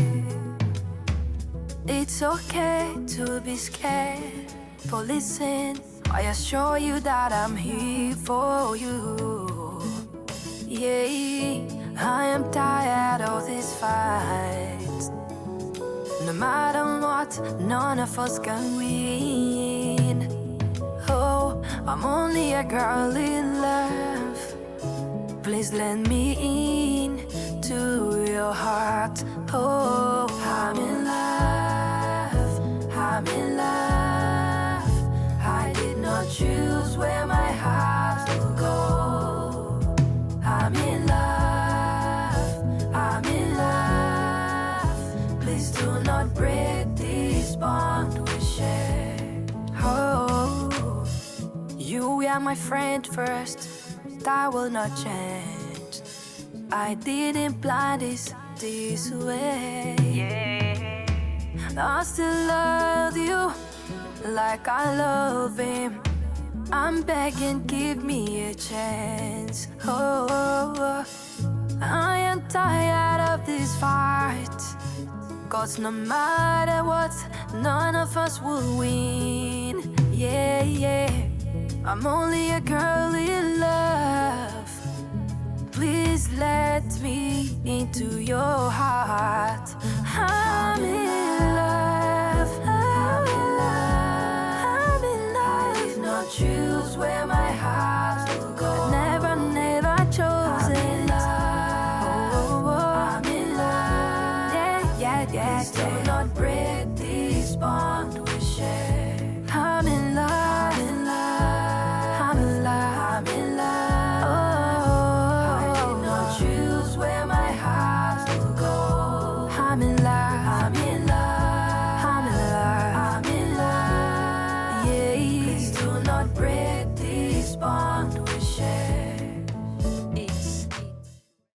It's okay to be scared, but listen, I assure you that I'm here for you. Yeah, I am tired of this fight. No matter what, none of us can win. Oh, I'm only a girl in love. Please let me in to your heart. Oh, I'm in love, I'm in love. I did not choose where my heart will go. I'm in love, I'm in love. Please do not break this bond we share. Oh, you were my friend first, that will not change. I didn't plan this way. I still love you like I love him. I'm begging, give me a chance. Oh, I am tired of this fight. 'Cause no matter what, none of us will win. Yeah, I'm only a girl in love. Please let me into your heart. I'm in love, I'm in love, I'm in love. If not you,